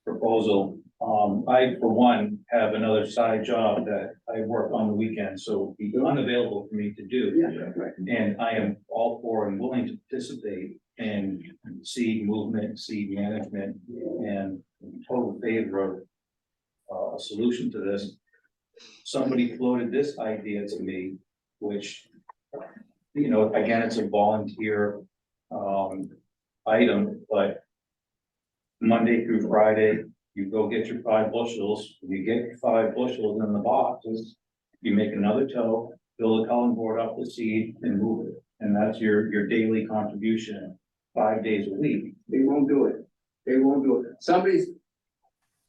S12: proposal, I, for one, have another side job that I work on the weekend, so it'd be unavailable for me to do.
S5: Yeah, right.
S12: And I am all for and willing to participate in seed movement, seed management, and in total favor of a solution to this. Somebody floated this idea to me, which, again, it's a volunteer item, but Monday through Friday, you go get your 5 bushels, you get your 5 bushels in the boxes, you make another tow, fill the culling board up with seed and move it. And that's your daily contribution, 5 days a week.
S5: They won't do it. They won't do it. Somebody's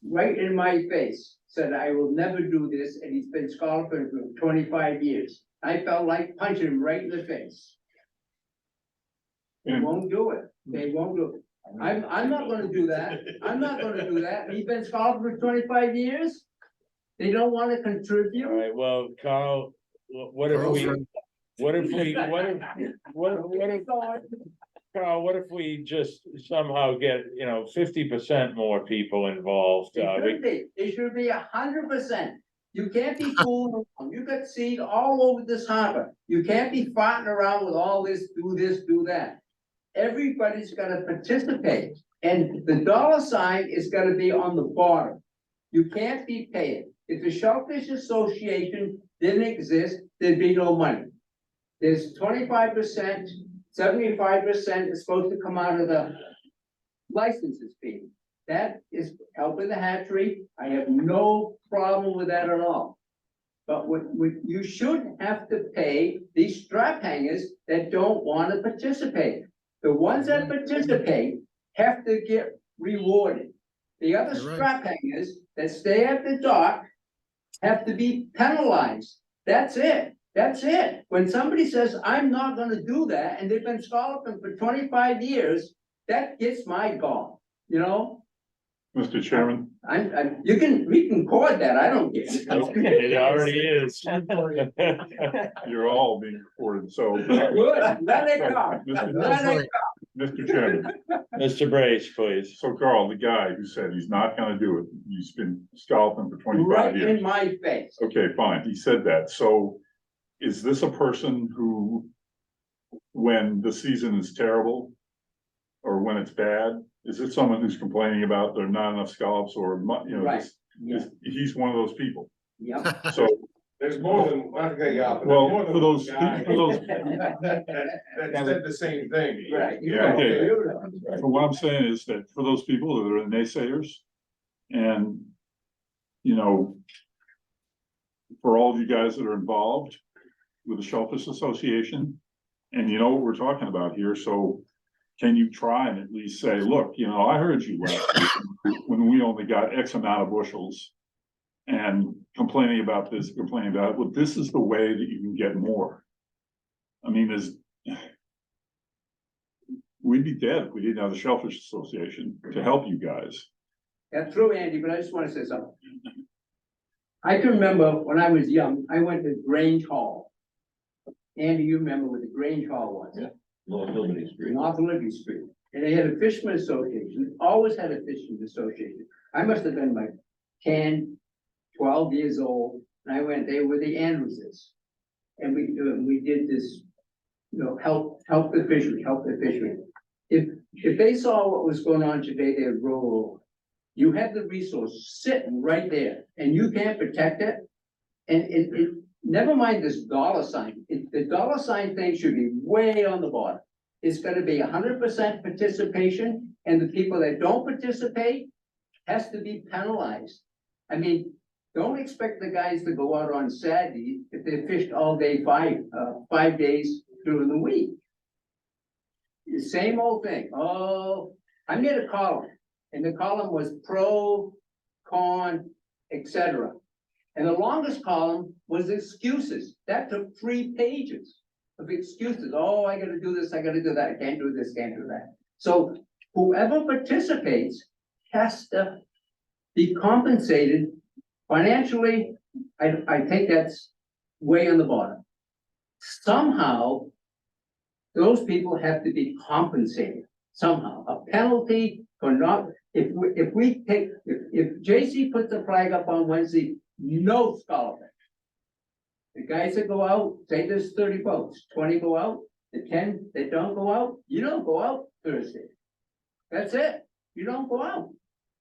S5: right in my face said, I will never do this, and he's been scholarship for 25 years. I felt like punching him right in the face. They won't do it. They won't do it. I'm not gonna do that. I'm not gonna do that. He's been scholarship for 25 years. They don't wanna
S1: All
S5: contribute.
S1: right, well, Carl, what if we, Carl, what if we just somehow get, 50% more people involved?
S5: It should be 100%. You can't be fooling around. You got seed all over this harbor. You can't be farting around with all this, do that. Everybody's gotta participate, and the dollar sign is gonna be on the bottom. You can't be paying. If the Shellfish Association didn't exist, there'd be no money. There's 25%, 75% is supposed to come out of the licenses fee. That is helping the hatchery. I have no problem with that at all. But what you should have to pay these strap hangers that don't want to participate. The ones that participate have to get rewarded. The other
S4: You're right.
S5: strap hangers that stay at the dock have to be penalized. That's it. That's it. When somebody says, I'm not gonna do that, and they've been scalloping for 25 years, that gets my gall, you know?
S3: Mr. Chairman,
S5: we can record that, I don't care.
S1: It already is.
S3: you're all being recorded, so.
S5: Good, let it go. Let it
S3: Mr. Chairman,
S1: Mr. Brace, please.
S3: so Carl, the guy who said he's not gonna do it, he's been scalping for
S5: go.
S3: 25
S5: Right
S3: years.
S5: in my face.
S3: Okay, fine, he said that, so is this a person who, when the season is terrible, or when it's bad, is it someone who's complaining about there are not enough scallops or, you know,
S5: Right.
S3: he's one of those people,
S5: Yep.
S3: so,
S8: There's more than, not to cut you off, but
S3: well,
S8: there's more than
S3: for those,
S8: one guy
S3: for those,
S8: that said the same thing.
S5: Right.
S8: Yeah,
S3: Okay.
S8: okay.
S3: so what I'm saying is that for those people that are naysayers, and, you know, for all of you guys that are involved with the Shellfish Association, and you know what we're talking about here, so can you try and at least say, look, you know, I heard you last week when we only got X amount of bushels, and complaining about this, complaining about it, well, this is the way that you can get more. I mean, we'd be dead if we didn't have the Shellfish Association to help you guys.
S5: That's true, Andy, but I just wanna say something. I can remember when I was young, I went to Grange Hall. Andy, you remember what the Grange Hall was?
S10: Yeah. North Liberty Street.
S5: North Liberty Street, and they had a fisherman association, always had a fisherman association. I must have been like 10, 12 years old, and I went, they were the Andrewses. And we did this, you know, help the fishery. If they saw what was going on today, they'd roll over. You have the resource sitting right there, and you can't protect it. And never mind this dollar sign, the dollar sign thing should be way on the bottom. It's gonna be 100% participation, and the people that don't participate has to be penalized. I mean, don't expect the guys to go out on Saturday if they fished all day 5 days during the week. The same old thing. Oh, I made a column, and the column was pro, con, etc. And the longest column was excuses. That took 3 pages of excuses. Oh, I gotta do this, I gotta do that, I can't do this, can't do that. So whoever participates has to be compensated financially. I think that's way on the bottom. Somehow, those people have to be compensated somehow. A penalty for not, if JC puts the flag up on Wednesday, no scholarship. The guys that go out, say there's 30 boats, 20 go out, the 10 that don't go out, you don't go out Thursday. That's it. You don't go out.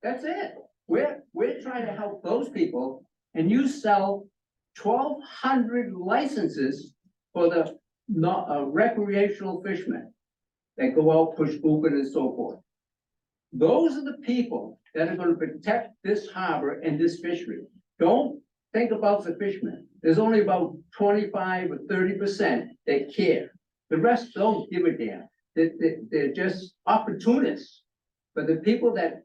S5: That's it. We're trying to help those people, and you sell 1,200 licenses for the recreational fishermen that go out, push scooping and so forth. Those are the people that are gonna protect this harbor and this fishery. Don't think about the fishermen. There's only about 25 or 30% that care. The rest don't give a damn. They're just opportunists. But the people that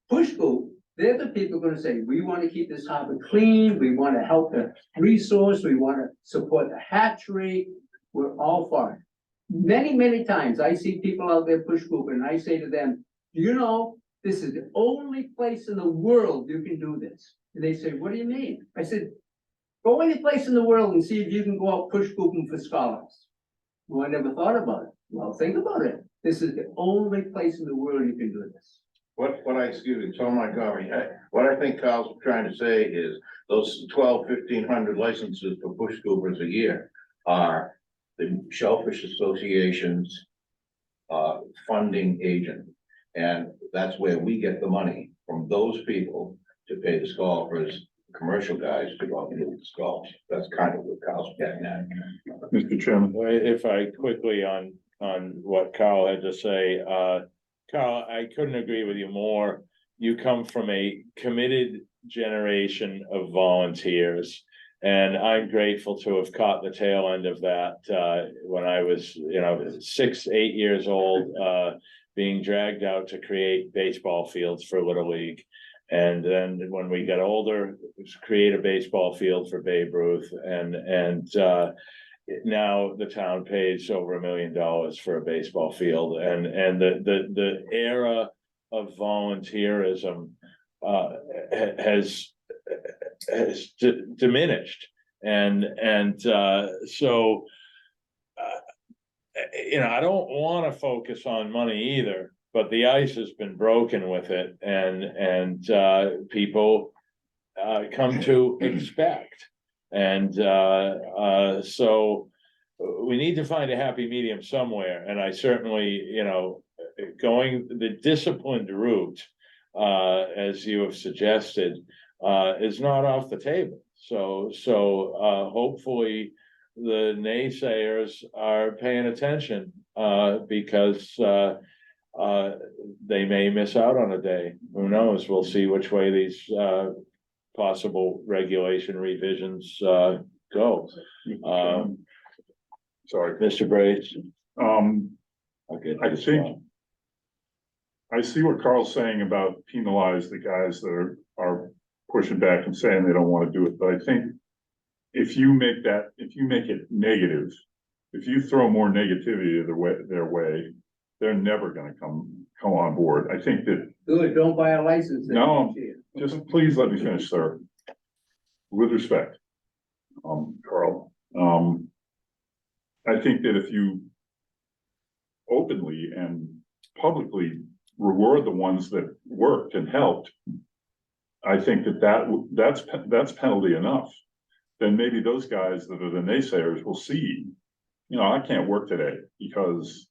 S5: push scoop, they're the people gonna say, we wanna keep this harbor clean, we wanna help the resource, we wanna support the hatchery. We're all for it. Many, many times I see people out there push scooping, and I say to them, you know, this is the only place in the world you can do this. And they say, what do you mean? I said, go any place in the world and see if you can go out push scooping for scallops. Well, I never thought about it. Well, think about it. This is the only place in the world you can do this.
S10: Excuse me, Tom Montgomery, what I think Carl's trying to say is those 1,500 licenses for bush scoopers a year are the Shellfish Association's funding agent. And that's where we get the money from those people to pay the scalpers, commercial guys to go out and do the scalps. That's kind of what Carl's getting at.
S3: Mr. Chairman.
S1: Well, if I quickly on what Carl had to say, Carl, I couldn't agree with you more. You come from a committed generation of volunteers. And I'm grateful to have caught the tail end of that when I was, 6, 8 years old, being dragged out to create baseball fields for Little League. And then when we got older, create a baseball field for Babe Ruth, and now the town pays over $1 million for a baseball field, and the era of volunteerism has diminished, and so I don't want to focus on money either, but the ice has been broken with it, and people come to expect. And so we need to find a happy medium somewhere. And I certainly, going the disciplined route, as you have suggested, is not off the table. So hopefully the naysayers are paying attention, because they may miss out on a day. Who knows? We'll see which way these possible regulation revisions go.
S3: Sorry.
S1: Mr. Brace.
S3: I think I see what Carl's saying about penalize the guys that are pushing back and saying they don't want to do it, but I think if you make it negative, if you throw more negativity their way, they're never gonna come on board. I think that.
S5: Good, don't buy a license. then.
S3: No, just please let me finish, sir. With respect, Carl, I think that if you openly and publicly reward the ones that worked and helped, I think that's penalty enough. Then maybe those guys that are the naysayers will see, I can't work today because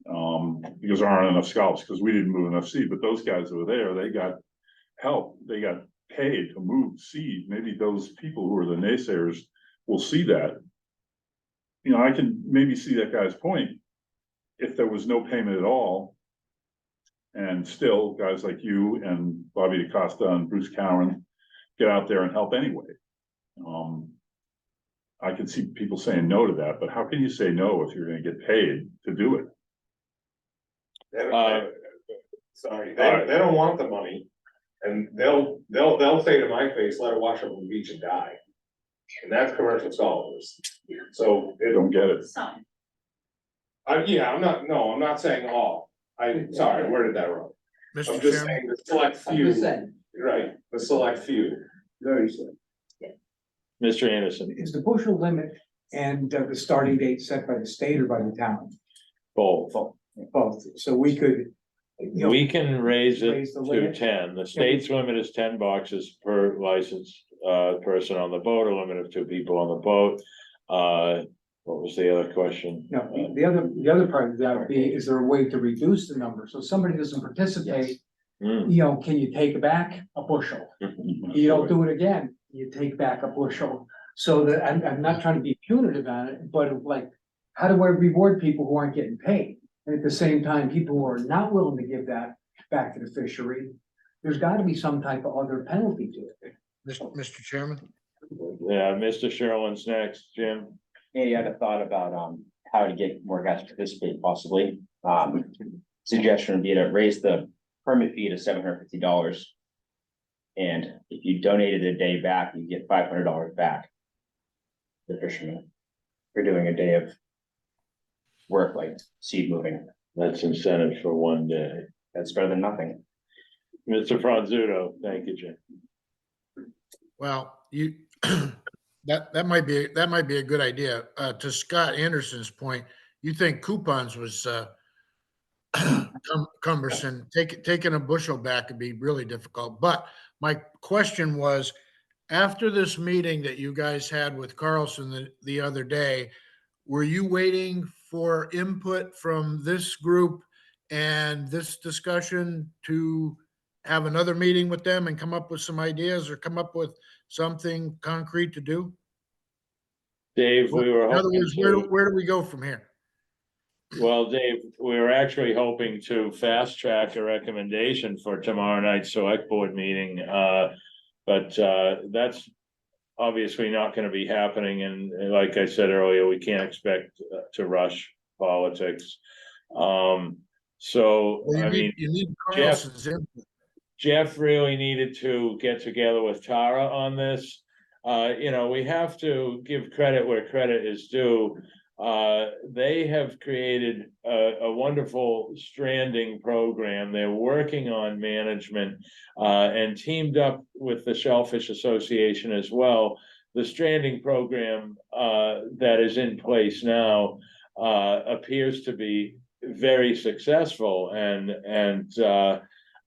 S3: there aren't enough scalps, because we didn't move enough seed, but those guys that were there, they got help, they got paid to move seed. Maybe those people who are the naysayers will see that. I can maybe see that guy's point. If there was no payment at all, and still guys like you and Bobby DaCosta and Bruce Cowan get out there and help anyway. I can see people saying no to that, but how can you say no if you're gonna get paid to do it?
S8: Sorry, they don't want the money, and they'll say to my face, let her wash up on the beach and die. And that's commercial scholars. So
S3: They don't get it.
S9: Some.
S8: I'm not saying all. I'm sorry, I worded that wrong. I'm
S4: Mr.
S8: just
S4: Chairman,
S8: saying the select
S5: I'm just
S8: few,
S5: saying,
S8: right, the select few.
S5: very soon.
S1: Mr. Anderson,
S2: Is the bushel limit and the starting date set by the state or by the town?
S1: both.
S2: Both, so we could.
S1: We can raise it
S2: raise the
S1: to
S2: limit.
S1: 10. The state's limit is 10 boxes per licensed person on the boat, a limit of 2 people on the boat. What was the other question?
S2: No, the other part of that would be, is there a way to reduce the number? So if somebody doesn't participate, can you take back a bushel? You don't do it again, you take back a bushel. So that, I'm not trying to be punitive on it, but like, how do I reward people who aren't getting paid? And at the same time, people who are not willing to give that back to the fishery, there's gotta be some type of other penalty to it.
S4: Mr. Chairman,
S1: Yeah, Mr. Sherwin's next, Jim.
S11: Andy, I had a thought about how to get more guys to participate possibly. Suggestion would be to raise the permit fee to $750. And if you donated a day back, you get $500 back. The fisherman for doing a day of work like seed moving.
S1: That's incentive for one day.
S11: That's better than nothing.
S1: Mr. Franzuto, thank you, Jim.
S4: well, that might be a good idea. To Scott Anderson's point, you think coupons was cumbersome. Taking a bushel back would be really difficult. But my question was, after this meeting that you guys had with Carlson the other day, were you waiting for input from this group and this discussion to have another meeting with them and come up with some ideas or come up with something concrete to do?
S1: Dave, we were
S4: In other
S1: hoping
S4: words,
S1: to,
S4: where do we go from here?
S1: well, Dave, we were actually hoping to fast track a recommendation for tomorrow night's select board meeting. But that's obviously not going to be happening. And like I said earlier, we can't expect to rush politics. So,
S4: Well,
S1: I mean,
S4: you need
S1: Jeff-
S4: Carlson's input.
S1: Jeff really needed to get together with Tara on this. We have to give credit where credit is due. They have created a wonderful stranding program. They're working on management, and teamed up with the Shellfish Association as well. The stranding program, that is in place now, appears to be very successful, and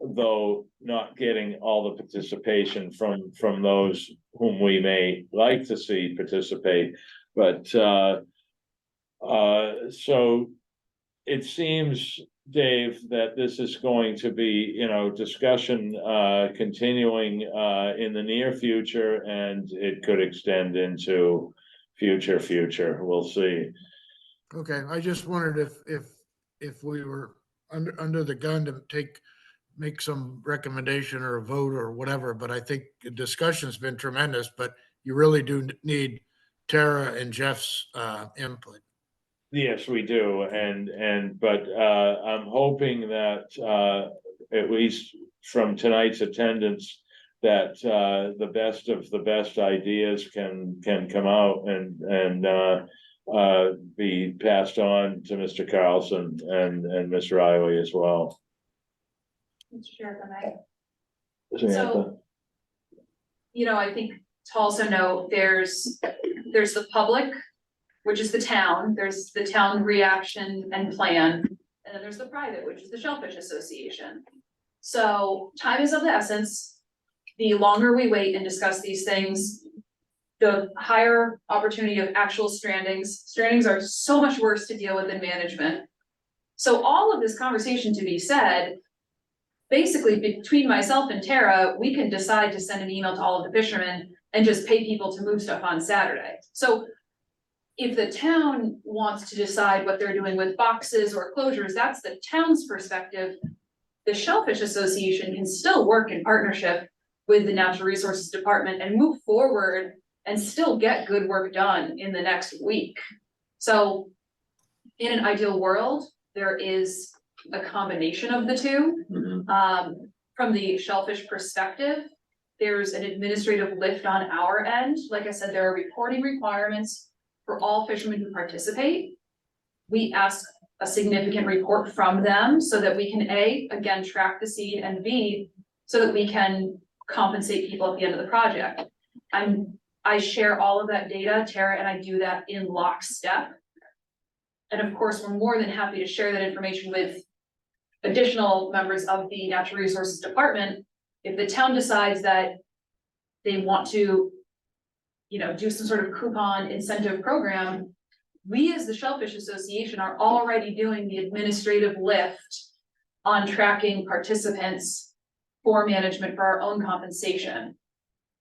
S1: though not getting all the participation from those whom we may like to see participate. But so it seems, Dave, that this is going to be, discussion continuing in the near future, and it could extend into future. We'll see.
S4: Okay, I just wondered if we were under the gun to make some recommendation or a vote or whatever, but I think the discussion's been tremendous, but you really do need Tara and Jeff's input.
S1: Yes, we do, but I'm hoping that at least from tonight's attendance, that the best of the best ideas can come out and be passed on to Mr. Carlson and Mr. Riley as well.
S9: Mr. Chair, if I may.
S1: Samantha?
S9: I think to also note, there's the public, which is the town, there's the town reaction and plan, and then there's the private, which is the Shellfish Association. So time is of the essence. The longer we wait and discuss these things, the higher opportunity of actual strandings. Strandings are so much worse to deal with than management. So all of this conversation to be said, basically between myself and Tara, we can decide to send an email to all of the fishermen and just pay people to move stuff on Saturday. So if the town wants to decide what they're doing with boxes or closures, that's the town's perspective. The Shellfish Association can still work in partnership with the Natural Resources Department and move forward and still get good work done in the next week. So in an ideal world, there is a combination of the two. From the Shellfish perspective, there's an administrative lift on our end. Like I said, there are reporting requirements for all fishermen who participate. We ask a significant report from them so that we can A, again, track the seed, and B, so that we can compensate people at the end of the project. I share all of that data, Tara, and I do that in lockstep. And of course, we're more than happy to share that information with additional members of the Natural Resources Department. If the town decides that they want to, do some sort of coupon incentive program, we as the Shellfish Association are already doing the administrative lift on tracking participants for management for our own compensation.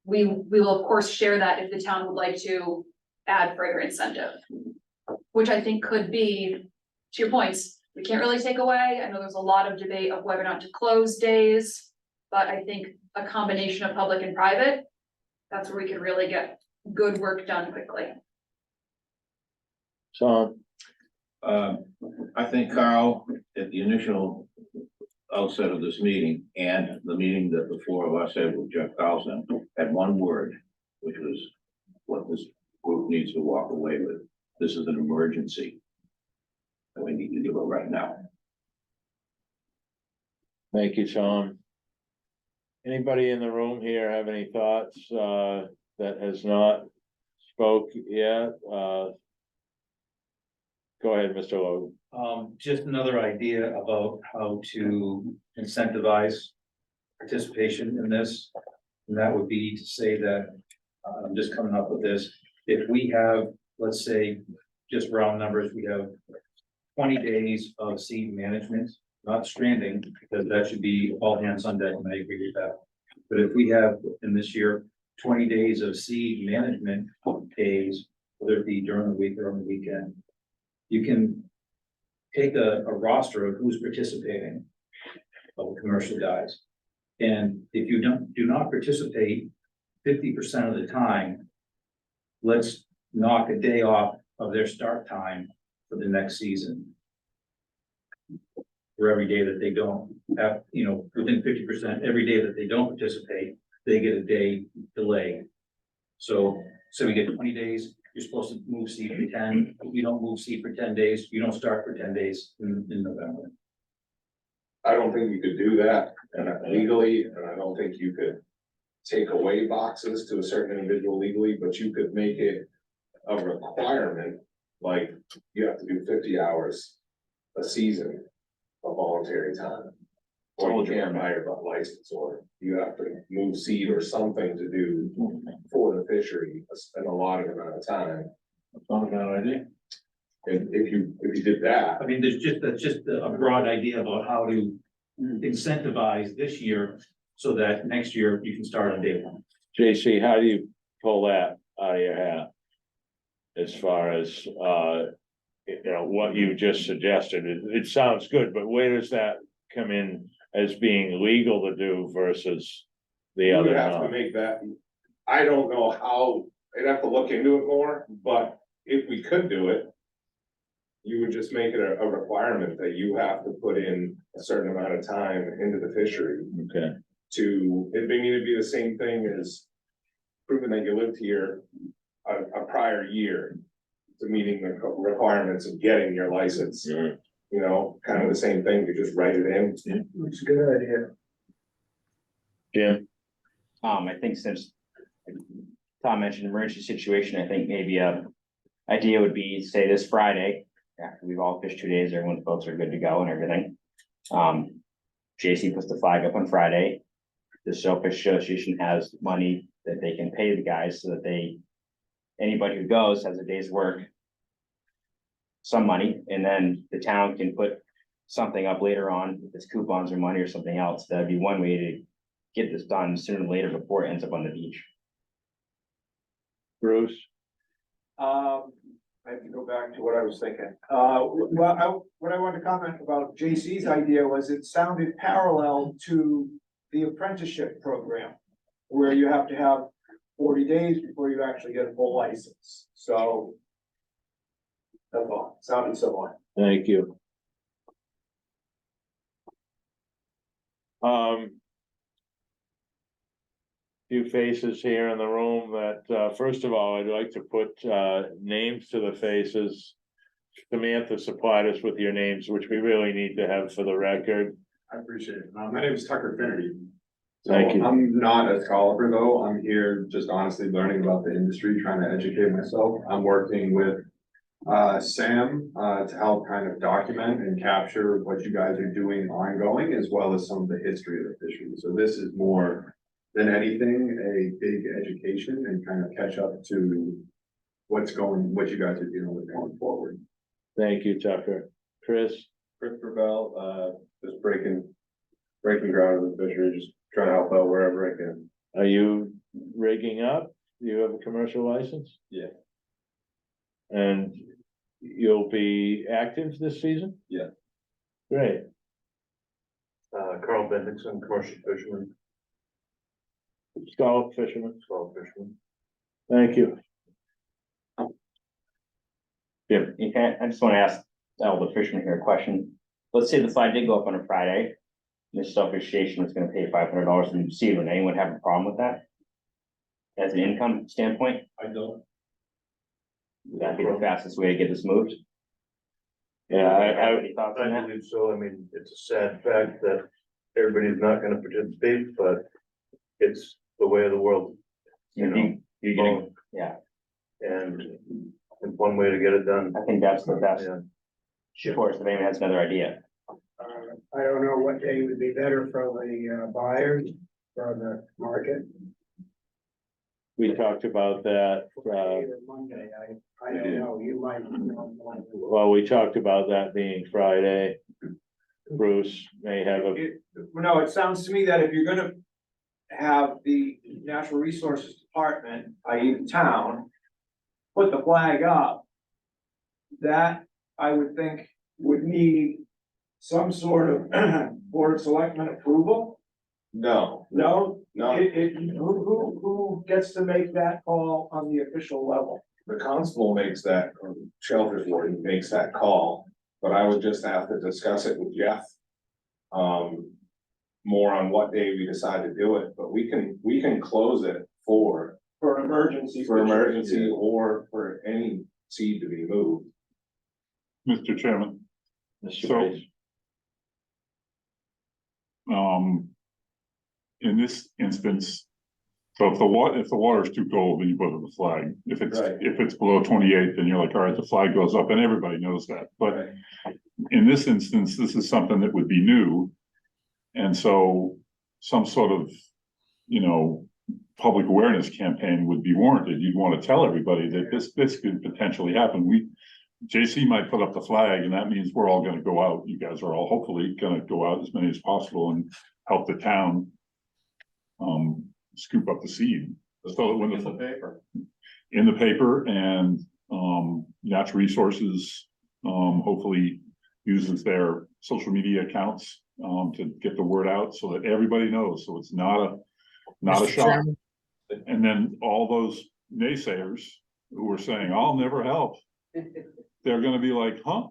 S9: We will of course share that if the town would like to add further incentive, which I think could be, to your points, we can't really take away. I know there's a lot of debate of whether or not to close days, but I think a combination of public and private, that's where we can really get good work done quickly.
S1: So,
S10: I think Carl, at the initial outset of this meeting and the meeting that the four of us had with Jeff Carlson, had one word, which was what this group needs to walk away with. This is an emergency, and we need to do it right now.
S1: thank you, Tom. Anybody in the room here have any thoughts that has not spoke yet? Go ahead, Mr. Logan.
S12: Just another idea about how to incentivize participation in this. And that would be to say that, I'm just coming up with this, if we have, let's say, just round numbers, we have 20 days of seed management, not stranding, because that should be all hands on deck, and I agree with that. But if we have in this year, 20 days of seed management days, whether it be during the week or on the weekend, you can take a roster of who's participating of the commercial guys. And if you do not participate 50% of the time, let's knock a day off of their start time for the next season. for every day that they don't have, within 50%, every day that they don't participate, they get a day delay. So we get 20 days, you're supposed to move seed for 10. If you don't move seed for 10 days, you don't start for 10 days in November.
S8: I don't think you could do that legally, and I don't think you could take away boxes to a certain individual legally, but you could make it a requirement, like you have to do 50 hours a season of voluntary time. Or you can't buy your license, or you have to move seed or something to do for the fishery in a lot of amount of time.
S1: That's not a bad idea.
S8: And if you did that,
S12: I mean, that's just a broad idea about how to incentivize this year so that next year you can start on day one.
S1: JC, how do you pull that out of your hat? As far as, what you just suggested, it sounds good, but where does that come in as being legal to do versus the
S8: you
S1: other?
S8: would have to
S1: not?
S8: make that, I don't know how, I'd have to look into it more, but if we could do it, you would just make it a requirement that you have to put in a certain amount of time into the fishery.
S1: Okay,
S8: It may need to be the same thing as proving that you lived here a prior year to meeting the requirements of getting your license.
S1: Mhm.
S8: Kind of the same thing, you just write it in.
S7: It's a good idea.
S1: Jim,
S11: I think since Tom mentioned emergency situation, I think maybe a idea would be, say this Friday, after we've all fished 2 days, everyone's boats are good to go and everything. JC puts the flag up on Friday. The Shellfish Association has money that they can pay the guys so that anybody who goes has a day's work, some money, and then the town can put something up later on, if it's coupons or money or something else. That'd be one way to get this done sooner than later before it ends up on the beach.
S1: Bruce,
S6: I have to go back to what I was thinking. What I wanted to comment about JC's idea was it sounded parallel to the apprenticeship program, where you have to have 40 days before you actually get a full license. So that's all, sounded similar.
S1: thank you. Few faces here in the room that, first of all, I'd like to put, names to the faces. Samantha supplied us with your names, which we really need to have for the record.
S13: I appreciate it. My name is Tucker Finnerty. So
S1: Thank you.
S13: I'm not a scholar though. I'm here just honestly learning about the industry, trying to educate myself. I'm working with Sam to help kind of document and capture what you guys are doing ongoing, as well as some of the history of the fishery. So this is more than anything, a big education and kind of catch up to what you guys are dealing with going forward.
S1: Thank you, Tucker. Chris,
S8: Christopher Bell, just breaking ground in the fishery, just trying to help out wherever I can.
S1: are you rigging up? Do you have a commercial license?
S8: Yeah.
S1: And you'll be active this season?
S8: Yeah.
S1: Great.
S8: Carl Bendixson, commercial fisherman,
S1: Scallop fisherman,
S8: fisherman.
S1: thank you.
S11: Yeah, I just want to ask all the fishermen here a question. Let's say the flag did go up on a Friday. This Shellfish Station is going to pay $500 from the sea. Would anyone have a problem with that? As an income standpoint,
S8: I don't.
S11: would that be the fastest way to get this moved?
S1: Yeah,
S11: Have any thoughts on that?
S8: believe so. I mean, it's a sad fact that everybody's not gonna participate, but it's the way of the world.
S11: You getting, yeah,
S8: And it's one way to get it done.
S11: I think that's the best.
S8: Yeah.
S11: Of course, if anyone has another idea.
S7: I don't know what day would be better for the buyers, for the market.
S1: we talked about that,
S7: Either Monday, I don't know, you might.
S1: well, we talked about that being Friday. Bruce may have a,
S6: No, it sounds to me that if you're gonna have the Natural Resources Department, i.e. the town, put the flag up, that I would think would need some sort of board of selectmen approval.
S8: No,
S6: No,
S8: no,
S6: who gets to make that call on the official level?
S8: the constable makes that, or Shellfish warden makes that call, but I would just have to discuss it with Jeff more on what day we decide to do it, but we can close it for
S6: emergency.
S8: emergency or for any seed to be moved.
S3: Mr. Chairman,
S1: Mr.
S3: So-
S1: Bates.
S3: in this instance, so if the water is too cold, then you put up the flag. If
S8: Right.
S3: it's below 28, then you're like, all right, the flag goes up, and everybody knows that. But in this instance, this is something that would be new. And so some sort of, public awareness campaign would be warranted. You'd want to tell everybody that this could potentially happen. JC might put up the flag, and that means we're all gonna go out. You guys are all hopefully gonna go out as many as possible and help the town scoop up the seed. So that when
S10: In the paper.
S3: in the paper and natural resources hopefully uses their social media accounts to get the word out so that everybody knows, so it's not a
S4: Mr.
S3: shock.
S4: Chairman,
S3: And then all those naysayers who are saying, I'll never help, they're gonna be like, huh?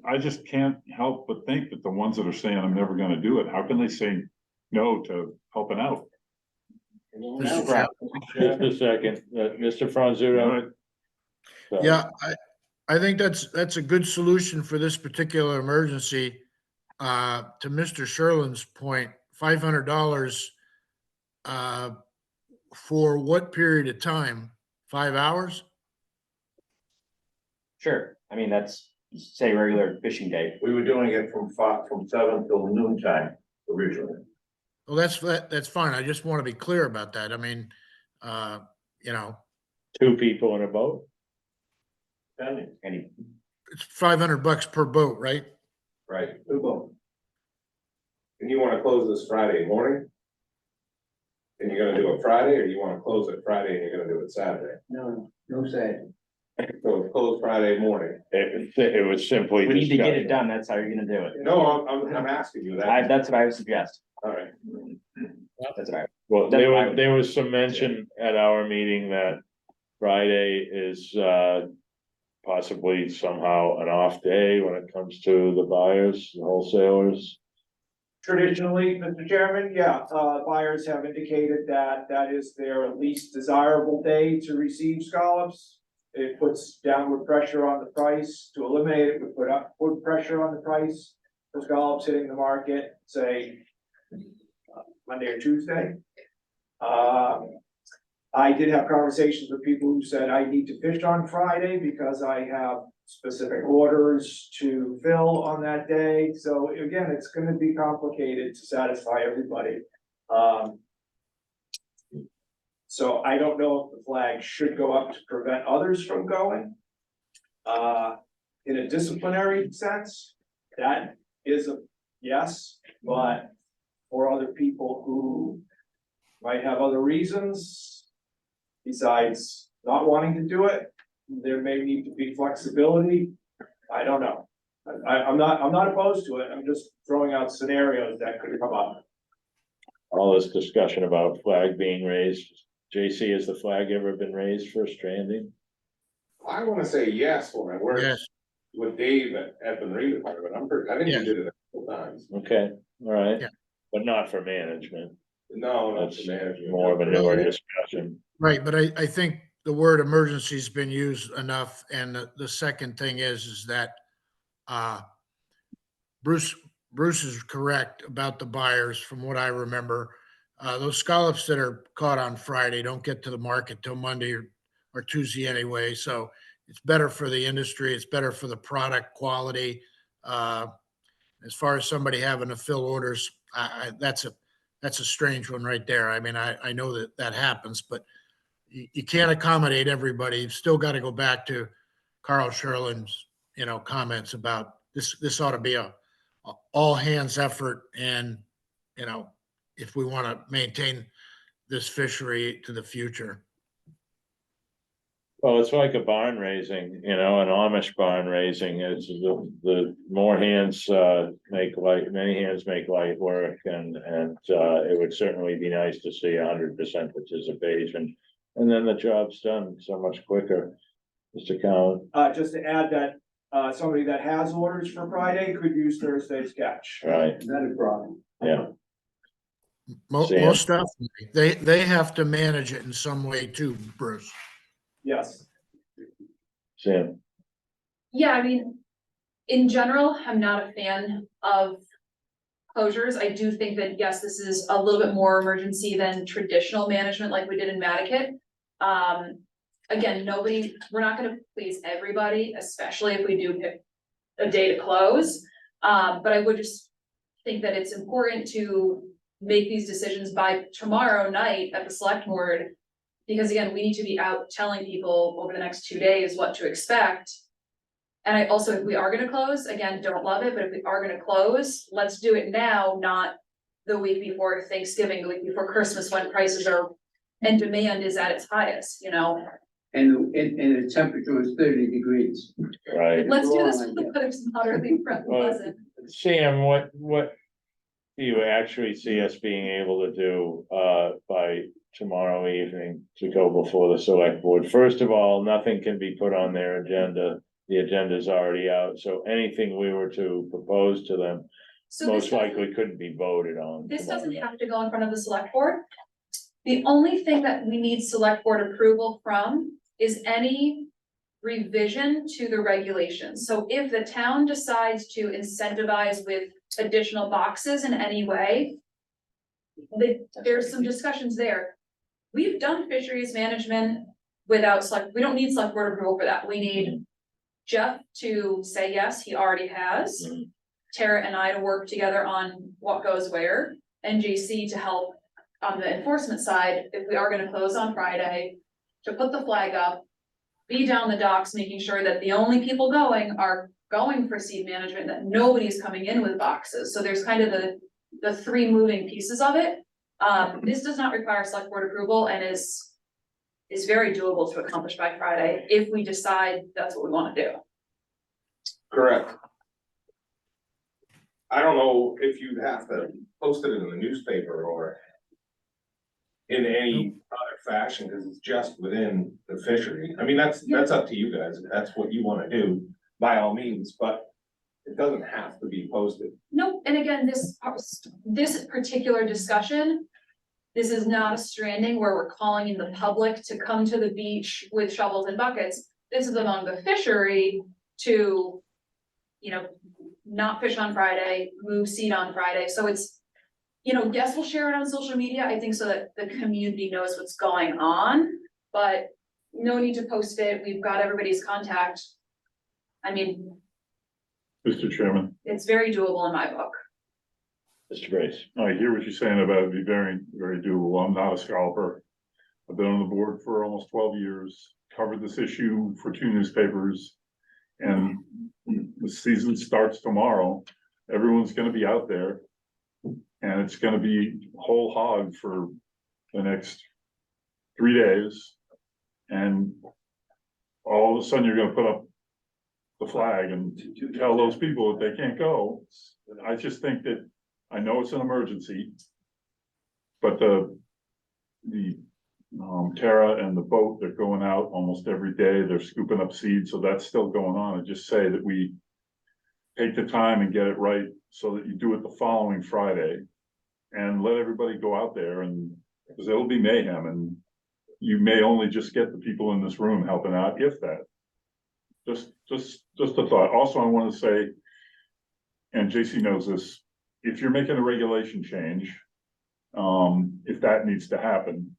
S3: I just can't help but think that the ones that are saying I'm never gonna do it, how can they say no to helping out?
S4: Mr. Chairman.
S1: Just a second, Mr. Franzuto. Sorry.
S4: Yeah, I think that's a good solution for this particular emergency. To Mr. Sherlin's point, $500 for what period of time? 5 hours?
S11: Sure, I mean, that's, say, regular fishing day.
S10: We were doing it from 7 till noon time originally.
S4: Well, that's fine. I just want to be clear about that. I mean, you know,
S1: 2 people in a boat?
S10: Depending.
S11: Any,
S4: it's $500 per boat, right?
S8: Right. And you wanna close this Friday morning? And you're gonna do it Friday, or you wanna close it Friday and you're gonna do it Saturday?
S5: No, no say.
S8: So close Friday morning.
S1: It was simply.
S11: we need to get it
S1: discussion.
S11: done, that's how you're gonna do it.
S8: No, I'm asking you that.
S11: That's what I would suggest,
S8: All right.
S11: that's what I,
S1: Well,
S11: That's fine.
S1: there was some mention at our meeting that Friday is, possibly somehow an off day when it comes to the buyers, the wholesalers.
S6: Traditionally, Mr. Chairman, yeah, buyers have indicated that that is their least desirable day to receive scallops. It puts downward pressure on the price. To eliminate it, would put upward pressure on the price for scallops hitting the market, say, Monday or Tuesday. I did have conversations with people who said I need to fish on Friday because I have specific orders to fill on that day. So again, it's gonna be complicated to satisfy everybody. So I don't know if the flag should go up to prevent others from going. In a disciplinary sense, that is a yes, but for other people who might have other reasons besides not wanting to do it, there may need to be flexibility. I don't know. I'm not opposed to it. I'm just throwing out scenarios that could come up.
S1: All this discussion about flag being raised. JC, has the flag ever been raised for stranding?
S8: I wanna say yes when I worked
S4: Yes.
S8: with Dave at the Marine Department. I think
S4: Yes.
S8: he did it a couple times.
S1: Okay, all right.
S4: Yeah.
S1: But not for management.
S8: No, not
S1: That's
S8: the management.
S1: more of a newer discussion.
S4: Right, but I think the word emergency's been used enough, and the second thing is that Bruce is correct about the buyers, from what I remember. Those scallops that are caught on Friday don't get to the market till Monday or Tuesday anyway, so it's better for the industry, it's better for the product quality. As far as somebody having to fill orders, that's a strange one right there. I mean, I know that happens, but you can't accommodate everybody. You've still got to go back to Carl Sherlin's, comments about this ought to be a all hands effort. And, if we want to maintain this fishery to the future.
S1: Well, it's like a barn raising, an Amish barn raising. It's the more hands make light, many hands make light work, and it would certainly be nice to see 100% participation. And then the job's done so much quicker. Mr. Cowan.
S6: Just to add that, somebody that has orders for Friday could use Thursday's catch.
S1: Right,
S7: Not a problem.
S1: yeah, Sam?
S4: Most definitely. They have to manage it in some way too, Bruce.
S6: Yes.
S1: Sam,
S9: Yeah, I mean, in general, I'm not a fan of closures. I do think that, yes, this is a little bit more emergency than traditional management like we did in Mattakit. Again, we're not gonna please everybody, especially if we do pick a day to close. But I would just think that it's important to make these decisions by tomorrow night at the select board. Because again, we need to be out telling people over the next 2 days what to expect. And I also, if we are gonna close, again, don't love it, but if we are gonna close, let's do it now, not the week before Thanksgiving, the week before Christmas, when prices are, and demand is at its highest, you know?
S5: And the temperature is 30 degrees.
S1: right.
S9: Let's do this when the weather's moderately pleasant.
S1: Sam, what do you actually see us being able to do, by tomorrow evening to go before the select board? First of all, nothing can be put on their agenda. The agenda's already out, so anything we were to propose to them,
S9: So
S1: most likely couldn't be voted on.
S9: this
S1: tomorrow.
S9: doesn't have to go in front of the select board. The only thing that we need select board approval from is any revision to the regulations. So if the town decides to incentivize with additional boxes in any way, there's some discussions there. We've done fisheries management without we don't need select board approval for that. We need Jeff to say yes, he already has. Tara and I to work together on what goes where, and JC to help on the enforcement side, if we are gonna close on Friday, to put the flag up, be down the docks, making sure that the only people going are going for seed management, that nobody's coming in with boxes. So there's kind of the three moving pieces of it. This does not require select board approval and is very doable to accomplish by Friday, if we decide that's what we wanna do.
S8: Correct. I don't know if you'd have to post it in the newspaper or in any other fashion, because it's just within the fishery. I mean, that's up to you guys. If that's what you wanna do, by all means, but it doesn't have to be posted.
S9: No, and again, this particular discussion, this is not a stranding where we're calling in the public to come to the beach with shovels and buckets. This is among the fishery to, you know, not fish on Friday, move seed on Friday. So it's, you know, yes, we'll share it on social media, I think, so that the community knows what's going on, but no need to post it. We've got everybody's contact. I mean,
S3: Mr. Chairman,
S9: it's very doable in my book.
S1: Mr. Brace,
S3: I hear what you're saying about it be very, very doable. I'm not a scalper. I've been on the board for almost 12 years, covered this issue for 2 newspapers. And the season starts tomorrow. Everyone's gonna be out there. And it's gonna be whole hog for the next 3 days. And all of a sudden, you're gonna put up the flag and tell those people that they can't go. I just think that, I know it's an emergency. But the Tara and the boat, they're going out almost every day, they're scooping up seeds, so that's still going on. I just say that we take the time and get it right, so that you do it the following Friday. And let everybody go out there, and, because it'll be mayhem, and you may only just get the people in this room helping out, if that. Just a thought. Also, I want to say, and JC knows this, if you're making a regulation change, if that needs to happen,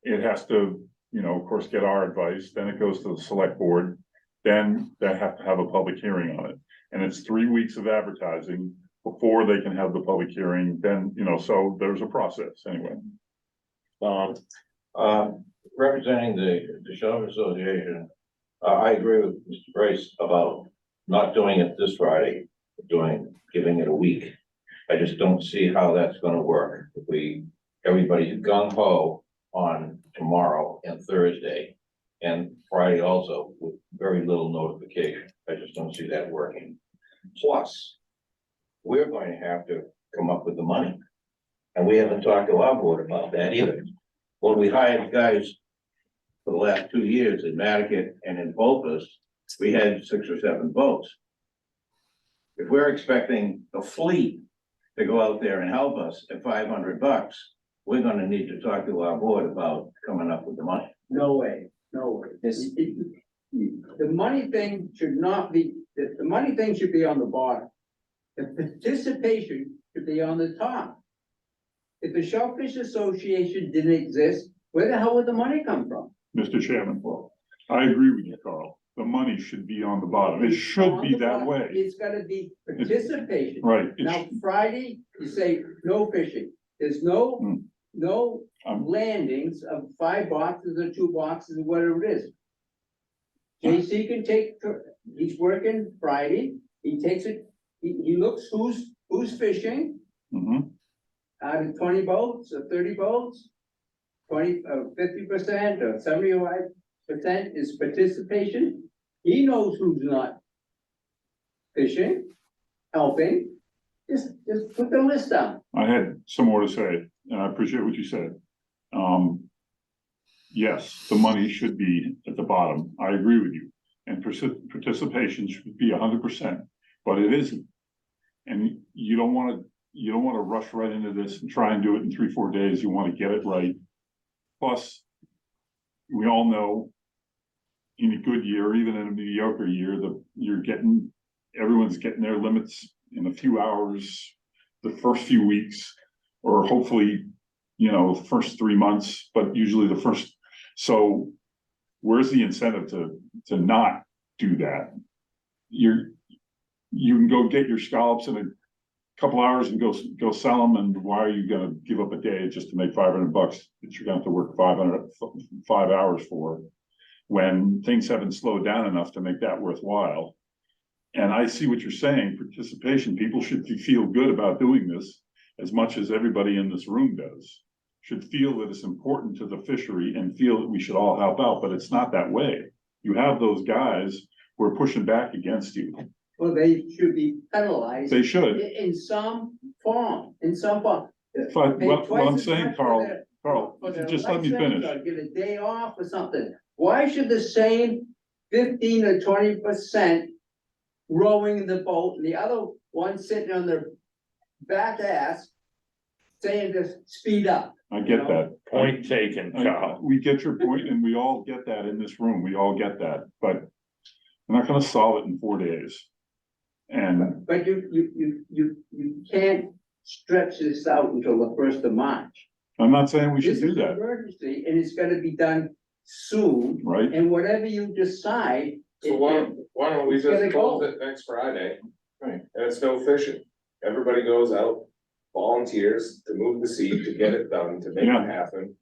S3: it has to, you know, of course, get our advice, then it goes to the select board, then they have to have a public hearing on it. And it's 3 weeks of advertising before they can have the public hearing, then, you know, so there's a process anyway.
S10: Representing the Shellfish Association, I agree with Mr. Brace about not doing it this Friday, giving it a week. I just don't see how that's gonna work. If everybody's gung ho on tomorrow and Thursday and Friday also with very little notification. I just don't see that working. Plus, we're going to have to come up with the money. And we haven't talked to our board about that either. When we hired guys for the last 2 years in Mattakit and in Volpus we had 6 or 7 boats. If we're expecting a fleet to go out there and help us at $500, we're gonna need to talk to our board about coming up with the money.
S5: No way, no way. The money thing should not be, the money thing should be on the bottom. The participation should be on the top. If the Shellfish Association didn't exist, where the hell would the money come from?
S3: Mr. Chairman, I agree with you, Carl. The money should be on the bottom. It should
S5: On
S3: be
S5: the
S3: that
S5: bottom.
S3: way,
S5: It's gotta be participation.
S3: right?
S5: Now, Friday, you say no fishing. There's no,
S3: Hmm.
S5: no
S3: Um,
S5: landings of 5 boxes or 2 boxes, or whatever it is. JC can take, he's working Friday, he takes it, he looks who's fishing
S3: mhm.
S5: out of 20 boats or 30 boats. 50% or 75% is participation. He knows who's not fishing, helping. Just put the list down.
S3: I had some more to say, and I appreciate what you said. Yes, the money should be at the bottom. I agree with you. And participation should be 100%, but it isn't. And you don't wanna rush right into this and try and do it in 3-4 days. You wanna get it right. Plus, we all know in a good year, even in a mediocre year, everyone's getting their limits in a few hours, the first few weeks, or hopefully, the first 3 months, but usually the first. So where's the incentive to not do that? You can go get your scallops in a couple hours and go sell them, and why are you gonna give up a day just to make $500 that you're gonna have to work 5 hours for, when things haven't slowed down enough to make that worthwhile? And I see what you're saying, participation, people should feel good about doing this as much as everybody in this room does. Should feel that it's important to the fishery and feel that we should all help out, but it's not that way. You have those guys who are pushing back against you.
S5: Well, they should be penalized.
S3: They should.
S5: In some form,
S3: But
S5: Pay
S3: what
S5: twice
S3: I'm
S5: as
S3: saying,
S5: much for
S3: Carl,
S5: for their
S3: just let me
S5: license,
S3: finish.
S5: or get a day off or something. Why should the same 15 or 20% rowing the boat and the other one sitting on their back ass saying to speed up?
S3: I get that.
S1: Point taken, Carl.
S3: We get your point, and we all get that in this room. We all get that, but we're not gonna solve it in 4 days. And
S5: But you can't stretch this out until the 1st of March.
S3: I'm not saying we should
S5: This
S3: do
S5: is an
S3: that,
S5: emergency, and it's gonna be done soon,
S3: right?
S5: and whatever you decide.
S8: So why don't we
S5: It's gonna
S8: just close
S5: go.
S8: it next Friday?
S3: Right.
S8: And it's no fishing. Everybody goes out, volunteers to move the seed, to get it done, to make
S3: Yeah.
S8: it happen.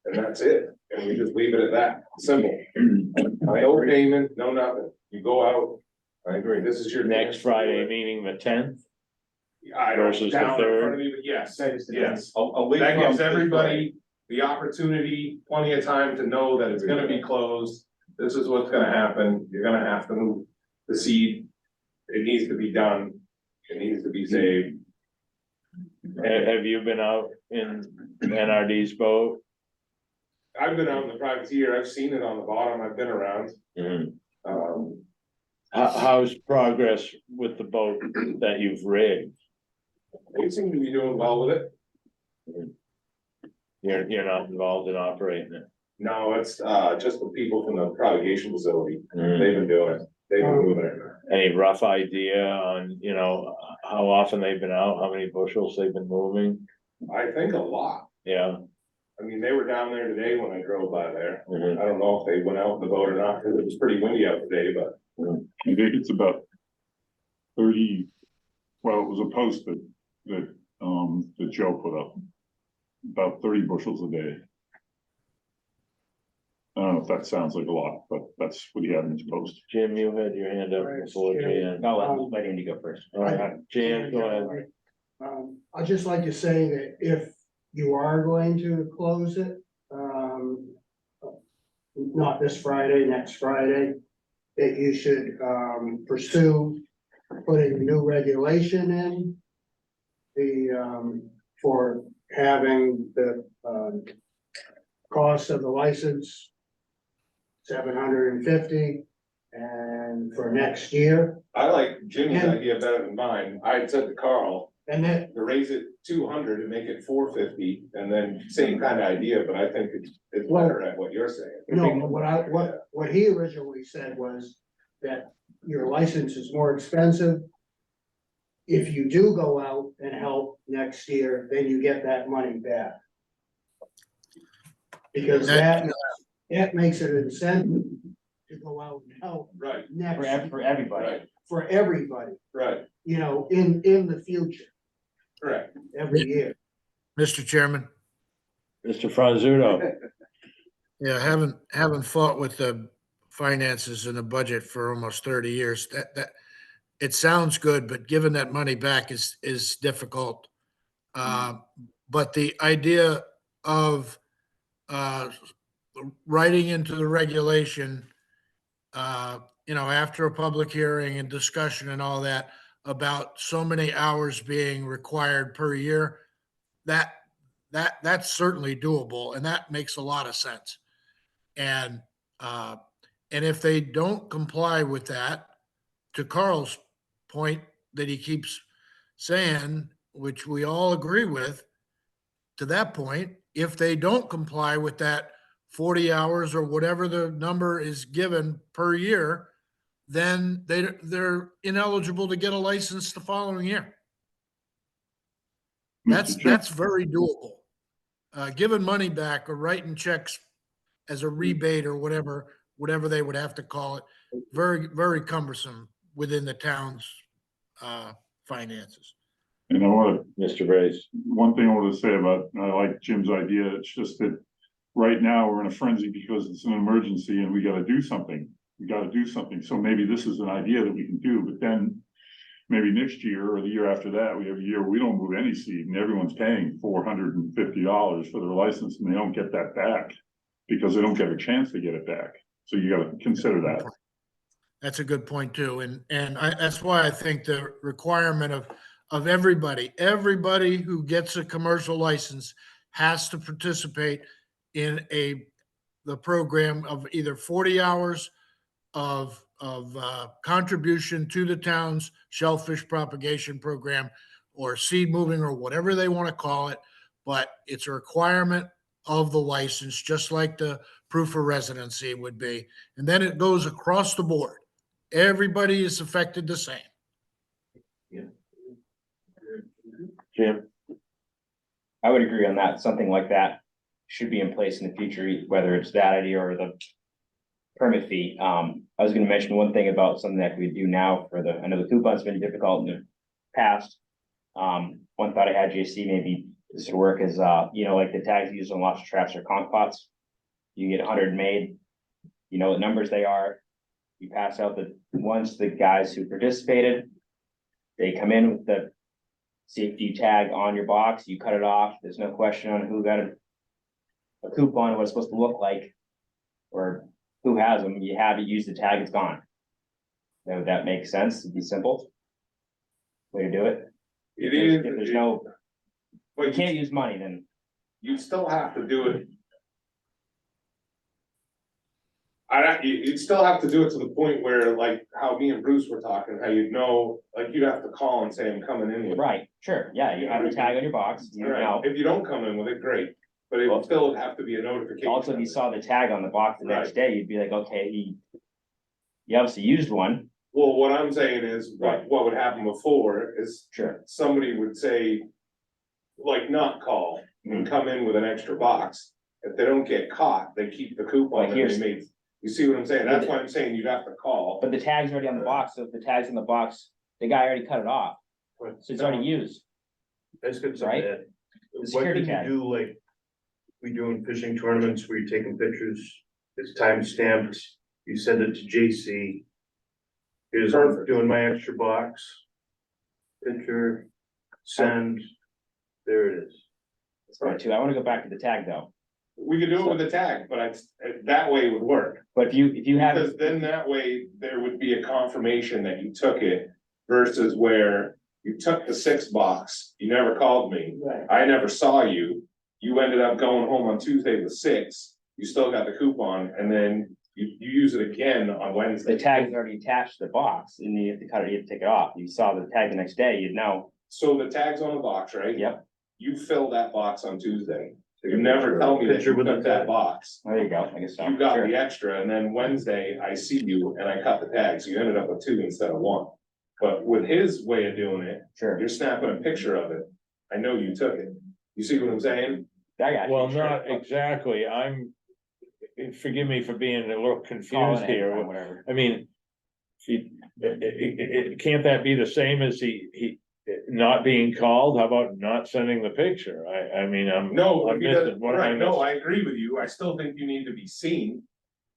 S8: And that's it. And we just leave it at that. Simple. No payment, no nothing. You go out. I agree. This is your.
S1: Next Friday, meaning the 10th.
S8: I don't
S1: versus the
S8: down in front
S1: third.
S8: of me, but yes,
S6: Yes.
S8: yes.
S10: A week
S8: That
S10: from
S8: gives
S10: this
S8: everybody the opportunity, plenty of time to know that it's gonna be closed. This is what's gonna happen. You're gonna have to move the seed. It needs to be done. It needs to be saved.
S1: Have you been out in NRD's boat?
S8: I've been out in the privateer. I've seen it on the bottom. I've been around.
S1: Mhm.
S8: Um,
S1: How's progress with the boat that you've rigged?
S8: they seem to be doing well with it.
S1: You're not involved in operating it?
S8: No, it's, just the people from the propagation facility.
S1: Mhm.
S8: They've been doing it. They've been moving it.
S1: Any rough idea on, how often they've been out, how many bushels they've been moving?
S8: I think a lot.
S1: Yeah.
S8: I mean, they were down there today when I drove by there.
S1: Mhm.
S8: I don't know if they went out in the boat or not, because it was pretty windy out today, but
S3: I think it's about 30, well, it was a post that Joe put up. About 30 bushels a day. I don't know if that sounds like a lot, but that's what he had in his post.
S1: Jim, you had your hand up
S7: Right,
S1: before Jan.
S11: No, let Andy go first.
S1: All right, Jan, go ahead.
S7: I'd just like to say that if you are going to close it, not this Friday, next Friday, that you should, pursue putting a new regulation in for having the, cost of the license $750, And for next year,
S8: I like Jimmy's
S7: Yeah.
S8: idea better than mine. I had said to Carl
S7: and then,
S8: to raise it 200 and make it 450, and then same kind of idea, but I think it's better at what you're saying.
S7: no, what he originally said was that your license is more expensive. If you do go out and help next year, then you get that money back. Because that makes it an incentive to go out and help
S8: Right,
S7: next,
S11: For everybody.
S8: right,
S7: for everybody,
S8: right,
S7: you know, in the future,
S8: correct.
S7: every year.
S4: Mr. Chairman.
S1: Mr. Franzuto.
S4: Yeah, haven't fought with the finances and the budget for almost 30 years. That it sounds good, but giving that money back is difficult. But the idea of writing into the regulation, after a public hearing and discussion and all that about so many hours being required per year, that's certainly doable, and that makes a lot of sense. And if they don't comply with that, to Carl's point that he keeps saying, which we all agree with, to that point, if they don't comply with that 40 hours or whatever the number is given per year, then they're ineligible to get a license the following year. That's very doable. Giving money back or writing checks as a rebate or whatever they would have to call it, very, very cumbersome within the town's finances.
S3: And I want
S1: Mr. Brace.
S3: one thing I want to say about, I like Jim's idea, it's just that right now we're in a frenzy because it's an emergency and we gotta do something. We gotta do something. So maybe this is an idea that we can do, but then maybe next year or the year after that, we have a year we don't move any seed and everyone's paying $450 for their license and they don't get that back because they don't get a chance to get it back. So you gotta consider that.
S4: That's a good point too. And that's why I think the requirement of everybody who gets a commercial license has to participate in the program of either 40 hours of contribution to the town's shellfish propagation program or seed moving or whatever they want to call it. But it's a requirement of the license, just like the proof of residency would be. And then it goes across the board. Everybody is affected the same.
S1: Jim.
S11: I would agree on that. Something like that should be in place in the future, whether it's that idea or the permit fee. I was gonna mention one thing about something that we do now I know the coupon's been difficult in the past. One thought I had, JC, maybe this would work is, like the tags used on lobster traps or conch pots. You get 100 made, you know what numbers they are. You pass out once the guys who participated, they come in with the safety tag on your box, you cut it off. There's no question on who got a coupon, what it's supposed to look like, or who has them. You have it, use the tag, it's gone. Would that make sense? It'd be simple way to do it.
S8: It is.
S11: If there's no,
S8: But
S11: you can't use money, then
S8: you still have to do it. You'd still have to do it to the point where, like, how me and Bruce were talking, how like, you'd have to call and say, I'm coming in with it.
S11: right, sure, yeah, you have the tag on your box, you
S8: Right,
S11: know.
S8: if you don't come in with it, great, but it would still have to be a notification.
S11: Also, if you saw the tag on the box the next day, you'd be like, okay, you obviously used one.
S8: Well, what I'm saying is, what would happen before is
S11: Sure.
S8: somebody would say, like, not call and come in with an extra box. If they don't get caught, they keep the coupon and they make, you see what I'm saying? That's why I'm saying you'd have to call.
S11: But the tag's already on the box, so if the tag's in the box, the guy already cut it off, so it's already used.
S14: That's good,
S11: right?
S14: right?
S11: The
S14: What
S11: security
S14: can you
S11: tag.
S14: do, like, we do in fishing tournaments where you're taking pictures, it's time stamped, you send it to JC. Here's doing my extra box. Picture, send, there it is.
S11: That's fine too. I wanna go back to the tag though.
S8: We could do it with a tag, but that way it would work.
S11: But if you have.
S8: Because then that way there would be a confirmation that you took it versus where you took the 6 box, you never called me.
S7: Right.
S8: I never saw you. You ended up going home on Tuesday with 6. You still got the coupon and then you use it again on Wednesday.
S11: The tag is already attached to the box and you have to cut it, you have to take it off. You saw the tag the next day, you'd know.
S8: So the tag's on the box, right?
S11: Yep,
S8: You fill that box on Tuesday. You never tell me that
S14: Picture
S8: you
S14: with
S8: got
S14: the
S8: that
S14: tag.
S8: box.
S11: there you go, I guess so.
S8: You got
S11: Sure.
S8: the extra, and then Wednesday I see you and I cut the tag, so you ended up with 2 instead of 1. But with his way of doing it,
S11: Sure,
S8: you're snapping a picture of it. I know you took it. You see what I'm saying?
S11: I got you.
S1: Well,
S11: sure.
S1: not exactly, forgive me for being a little
S11: Call
S1: confused
S11: it
S1: here.
S11: anytime, whatever.
S1: I mean, can't that be the same as he not being called? How about not sending the picture? I mean,
S8: No,
S1: I'm
S8: if he does-
S1: missing, what am I
S8: right, no,
S1: missing?
S8: I agree with you. I still think you need to be seen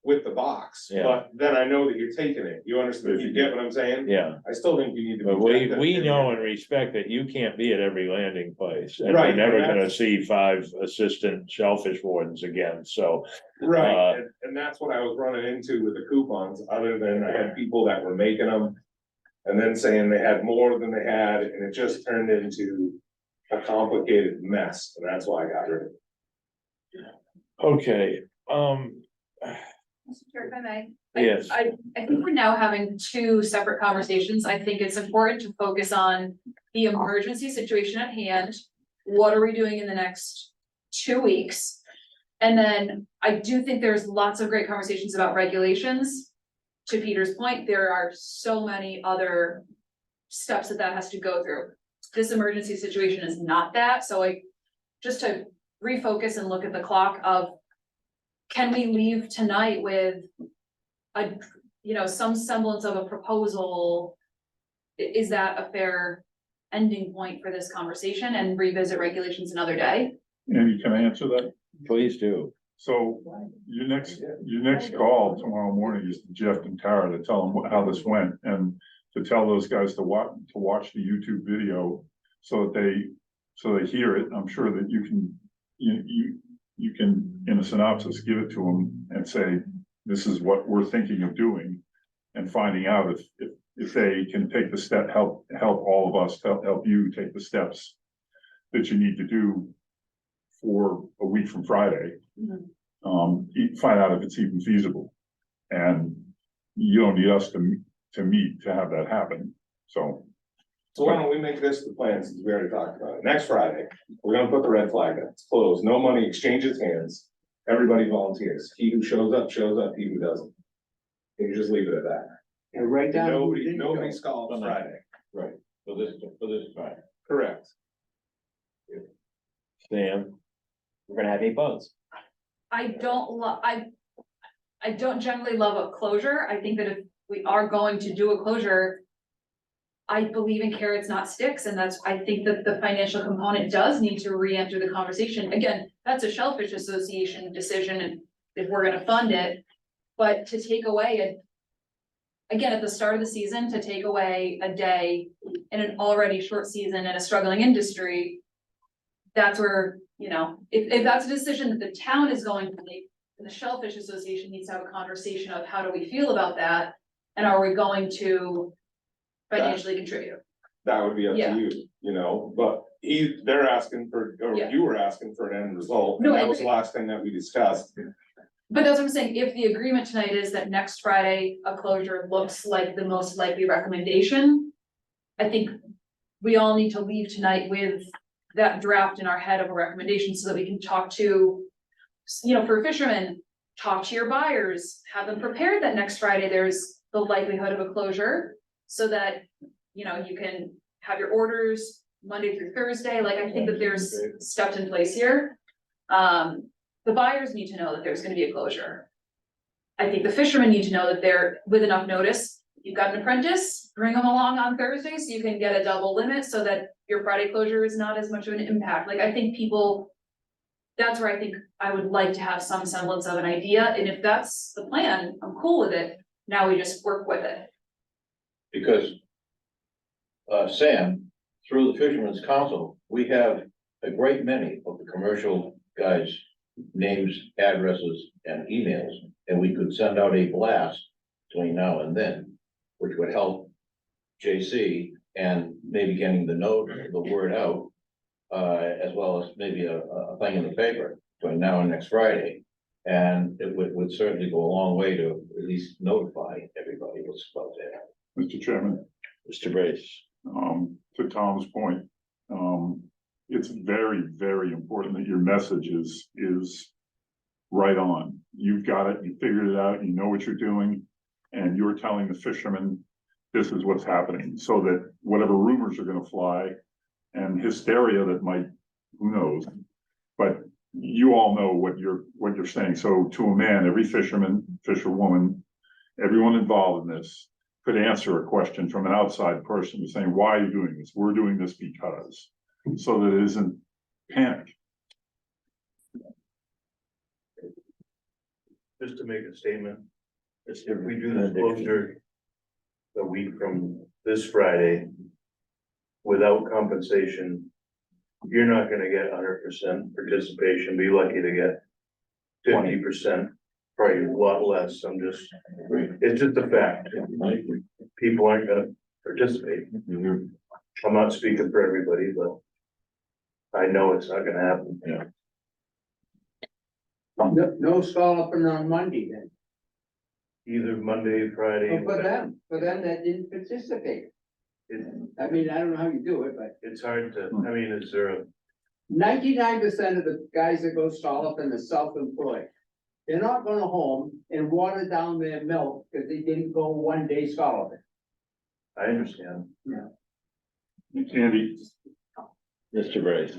S8: with the box,
S1: Yeah.
S8: but then I know that you're taking it. You understand? You get what I'm saying?
S1: Yeah,
S8: I still think you need to.
S1: but
S8: project
S1: we
S8: it.
S1: know and respect that you can't be at every landing place. And we're
S8: Right,
S1: never
S8: and
S1: gonna
S8: that's-
S1: see 5 assistant shellfish wardens again, so.
S8: Right, and that's what I was running into with the coupons, other than I had people that were making them. And then saying they had more than they had, and it just turned into a complicated mess, and that's why I got rid of it.
S1: Okay,
S9: Mr. Chair, if I may.
S1: yes.
S9: I think we're now having 2 separate conversations. I think it's important to focus on the emergency situation at hand. What are we doing in the next 2 weeks? And then I do think there's lots of great conversations about regulations. To Peter's point, there are so many other steps that has to go through. This emergency situation is not that, so just to refocus and look at the clock of, can we leave tonight with some semblance of a proposal? Is that a fair ending point for this conversation and revisit regulations another day?
S3: Andy, can I answer that?
S1: Please do.
S3: So your next call tomorrow morning is to Jeff and Tara to tell them how this went and to tell those guys to watch the YouTube video so they hear it. I'm sure that you can, in a synopsis, give it to them and say, this is what we're thinking of doing, and finding out if they can take the step, help all of us, help you take the steps that you need to do for a week from Friday. Find out if it's even feasible. And you don't need us to meet to have that happen, so.
S8: So why don't we make this the plan, since we already talked about it? Next Friday, we're gonna put the red flag up. It's closed, no money exchanges hands. Everybody volunteers. He who shows up, he who doesn't. Can you just leave it at that?
S5: And write down. who didn't go.
S8: Nobody's called Friday.
S1: Right, for this Friday.
S8: Correct.
S1: Sam,
S11: We're gonna have 8 votes.
S9: I don't generally love a closure. I think that if we are going to do a closure, I believe in carrots, not sticks, and I think that the financial component does need to re-enter the conversation. Again, that's a Shellfish Association decision, and if we're gonna fund it. But to take away again, at the start of the season, to take away a day in an already short season in a struggling industry, that's where, if that's a decision that the town is going to make, then the Shellfish Association needs to have a conversation of how do we feel about that? And are we going to financially contribute?
S8: That would be up
S9: Yeah.
S8: to you, but they're asking for, or
S9: Yeah.
S8: you were asking for an end result.
S9: No,
S8: And
S9: I
S8: that was the
S9: agree.
S8: last thing that we discussed.
S9: But that's what I'm saying, if the agreement tonight is that next Friday, a closure looks like the most likely recommendation, I think we all need to leave tonight with that draft in our head of a recommendation so that we can talk to, for fishermen, talk to your buyers, have them prepared that next Friday, there's the likelihood of a closure, so that, you can have your orders Monday through Thursday. Like, I think that there's steps in place here. The buyers need to know that there's gonna be a closure. I think the fishermen need to know that they're, with enough notice, you've got an apprentice, bring them along on Thursday so you can get a double limit so that your Friday closure is not as much of an impact. Like, I think that's where I think I would like to have some semblance of an idea, and if that's the plan, I'm cool with it. Now we just work with it.
S10: Because Sam, through the Fishermen's Council, we have a great many of the commercial guys' names, addresses, and emails, and we could send out a blast between now and then, which would help JC and maybe getting the word out, as well as maybe a thing in the paper between now and next Friday. And it would certainly go a long way to at least notify everybody what's about to happen.
S3: Mr. Chairman,
S1: Mr. Brace.
S3: to Tom's point, it's very, very important that your message is right on. You've got it, you figured it out, you know what you're doing, and you're telling the fishermen this is what's happening, so that whatever rumors are gonna fly and hysteria that might, who knows? But you all know what you're saying. So to a man, every fisherman, fisherwoman, everyone involved in this could answer a question from an outside person saying, why are you doing this? We're doing this because, so that it isn't panic.
S14: Just to make a statement, if we do this closure a week from this Friday without compensation, you're not gonna get 100% participation, be lucky to get 50%, probably a lot less, it's just a fact. People aren't gonna participate. I'm not speaking for everybody, but I know it's not gonna happen.
S10: Yeah.
S5: No scalloping on Monday then.
S14: Either Monday, Friday.
S5: Well, for them that didn't participate. I mean, I don't know how you do it, but
S14: It's hard to, I mean, is there a
S5: 99% of the guys that go scalloping are self-employed. They're not going home and water down their milk because they didn't go one day scalloping.
S14: I understand.
S3: Andy,
S1: Mr. Brace.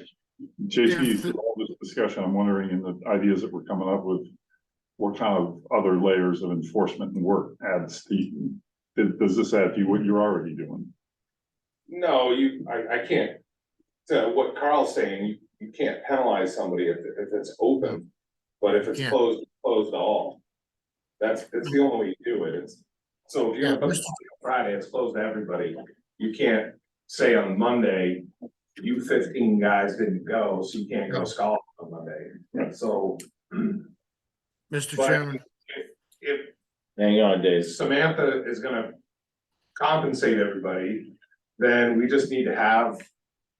S3: JC, through all this discussion, I'm wondering in the ideas that we're coming up with, what kind of other layers of enforcement and work adds to, does this add to what you're already doing?
S8: No, I can't, to what Carl's saying, you can't penalize somebody if it's open, but if it's
S4: Yeah.
S8: closed all. It's the only way you do it, so if you're gonna put it on Friday, it's closed to everybody, you can't say on Monday, you 15 guys didn't go, so you can't go scallop on Monday, so.
S4: Mr.
S8: But
S4: Chairman,
S8: if
S1: Hang on, Dave.
S8: Samantha is gonna compensate everybody, then we just need to have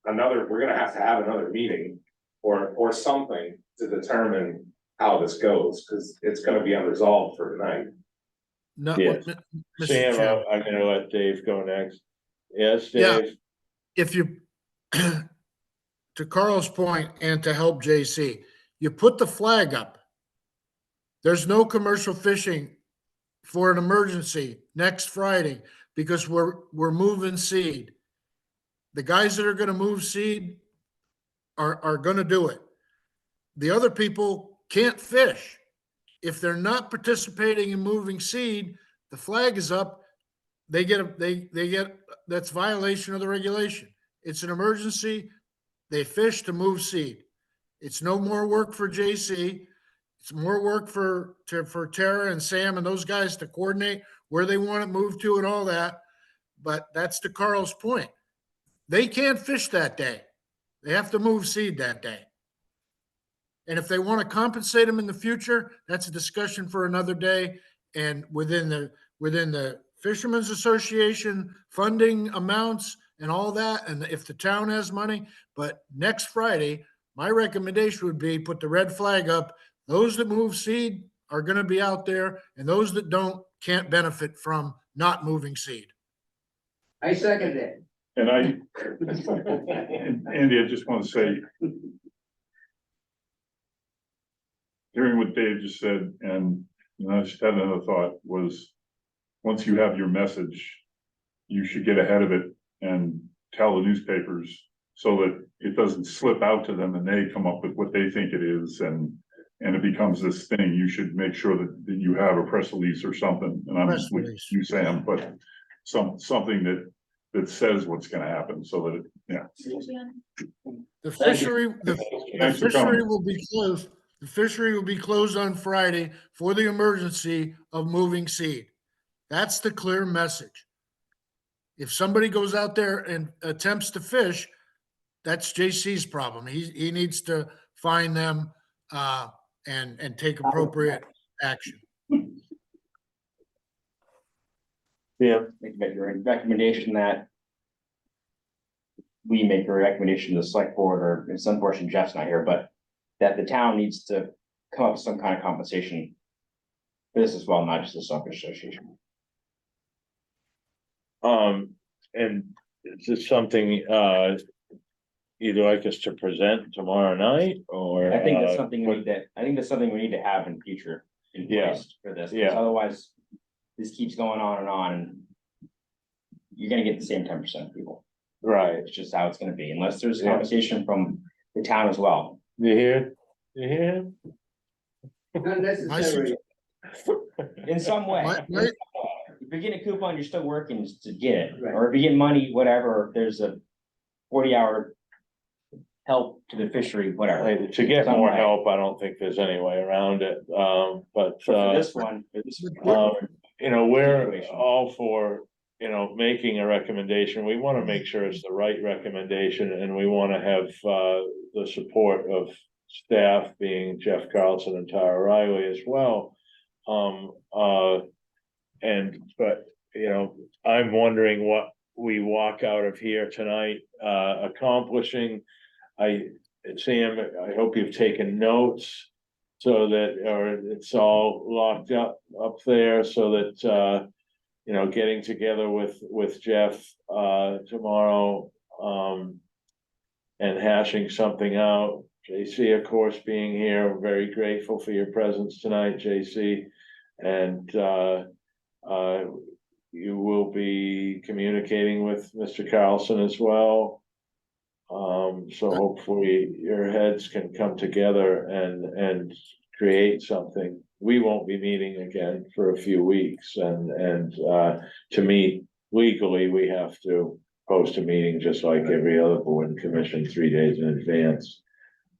S8: we're gonna have to have another meeting or something to determine how this goes, because it's gonna be unresolved for tonight.
S4: no,
S1: Yes.
S4: Mr.
S1: Sam,
S4: Chairman,
S1: I'm gonna let Dave go next. Yes,
S4: Yeah.
S1: Dave?
S4: if you, to Carl's point and to help JC, you put the flag up. There's no commercial fishing for an emergency next Friday because we're moving seed. The guys that are gonna move seed are gonna do it. The other people can't fish. If they're not participating in moving seed, the flag is up, they get, that's violation of the regulation. It's an emergency, they fish to move seed. It's no more work for JC. It's more work for Tara and Sam and those guys to coordinate where they want it moved to and all that. But that's to Carl's point. They can't fish that day. They have to move seed that day. And if they want to compensate them in the future, that's a discussion for another day. And within the Fishermen's Association funding amounts and all that, and if the town has money, but next Friday, my recommendation would be put the red flag up. Those that move seed are going to be out there, and those that don't can't benefit from not moving seed.
S5: I second it.
S3: And Andy, I just want to say, hearing what Dave just said, and I just had another thought, was once you have your message, you should get ahead of it and tell the newspapers so that it doesn't slip out to them and they come up with what they think it is and it becomes this thing. You should make sure that you have a press release or something, and I'm
S4: Press
S3: with
S4: release.
S3: you, Sam, but something that says what's gonna happen, so that,
S4: The fishery, the
S3: Thanks for
S4: fishery
S3: coming.
S4: will be closed. The fishery will be closed on Friday for the emergency of moving seed. That's the clear message. If somebody goes out there and attempts to fish, that's JC's problem. He needs to find them and take appropriate action.
S1: Yeah.
S11: Make a recommendation that we make a recommendation to the select board, or in some portion Jeff's not here, but that the town needs to come up with some kind of compensation for this as well, not just the Shellfish Association.
S1: And is this something, you'd like us to present tomorrow night, or?
S11: I think that's something we need to, I think that's something we need to have in future in place for this, because otherwise this keeps going on and you're gonna get the same 10% of people.
S1: Right.
S11: It's just how it's gonna be, unless there's compensation from the town as well.
S1: You hear? You hear him?
S5: Not necessarily.
S11: In some way.
S4: Right.
S11: If you're getting a coupon, you're still working to get it,
S5: Right.
S11: or if you get money, whatever, if there's a 40-hour help to the fishery, whatever.
S1: Like, to get more help, I don't think there's any way around it, but,
S11: For this one,
S1: you know, we're all for, you know, making a recommendation. We wanna make sure it's the right recommendation, and we wanna have, the support of staff, being Jeff Carlson and Tara Riley as well. But, you know, I'm wondering what we walk out of here tonight, accomplishing. Sam, I hope you've taken notes so that, or it's all locked up there so that, you know, getting together with Jeff, tomorrow, and hashing something out. JC, of course, being here, very grateful for your presence tonight, JC. And, you will be communicating with Mr. Carlson as well. So hopefully your heads can come together and create something. We won't be meeting again for a few weeks, and to meet legally, we have to post a meeting just like every other board and commission 3 days in advance.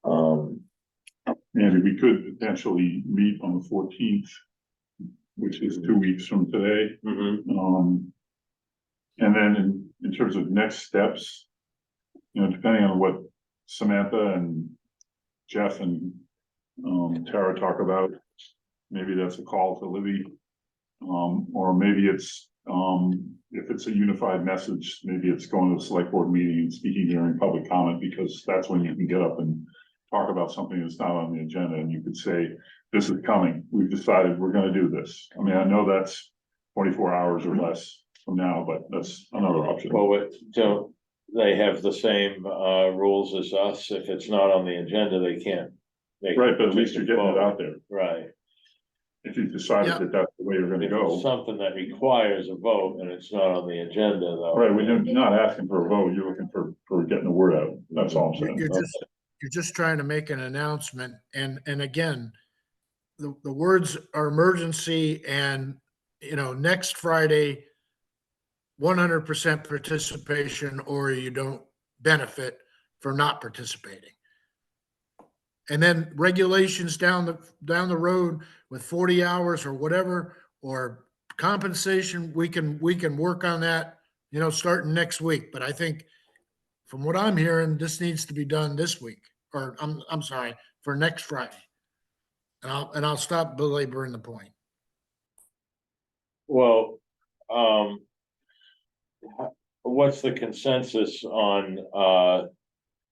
S3: Andy, we could potentially meet on the 14th, which is 2 weeks from today. And then in terms of next steps, you know, depending on what Samantha and Jeff and Tara talk about, maybe that's a call to Libby. Or maybe it's, if it's a unified message, maybe it's going to the select board meeting and speaking during public comment, because that's when you can get up and talk about something that's not on the agenda, and you could say, this is coming, we've decided we're gonna do this. I mean, I know that's 24 hours or less from now, but that's another option.
S1: Well, don't they have the same rules as us? If it's not on the agenda, they can't.
S3: Right, but at least you're getting it out there.
S1: Right.
S3: If you decided that that's the way you're gonna go.
S1: Something that requires a vote and it's not on the agenda, though.
S3: Right, we're not asking for a vote, you're looking for getting the word out, that's all I'm saying.
S4: You're just trying to make an announcement, and again, the words are emergency, and, you know, next Friday, 100% participation, or you don't benefit for not participating. And then regulations down the road with 40 hours or whatever, or compensation, we can work on that, you know, starting next week. But I think from what I'm hearing, this needs to be done this week, or I'm sorry, for next Friday. And I'll stop belaboring the point.
S1: Well, what's the consensus on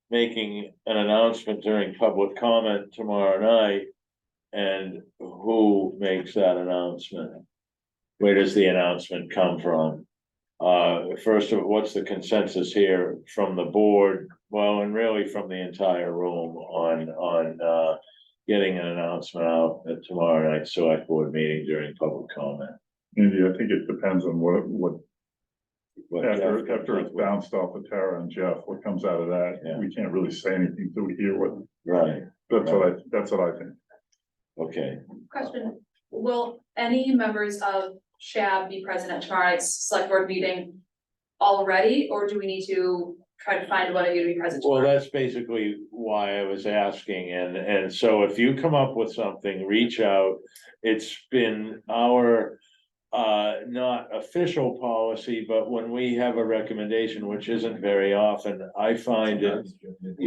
S1: making an announcement during public comment tomorrow night? And who makes that announcement? Where does the announcement come from? First of all, what's the consensus here from the board? Well, and really from the entire room on getting an announcement out at tomorrow night's select board meeting during public comment.
S3: Andy, I think it depends on what after it's bounced off of Tara and Jeff, what comes out of that.
S1: Yeah.
S3: We can't really say anything until we hear what.
S1: Right.
S3: That's what I think.
S1: Okay.
S9: Question, will any members of SHAB be present at tomorrow night's select board meeting already, or do we need to try to find one of you to be present
S1: Well,
S9: tomorrow?
S1: that's basically why I was asking, and so if you come up with something, reach out. It's been our not official policy, but when we have a recommendation, which isn't very often, I find it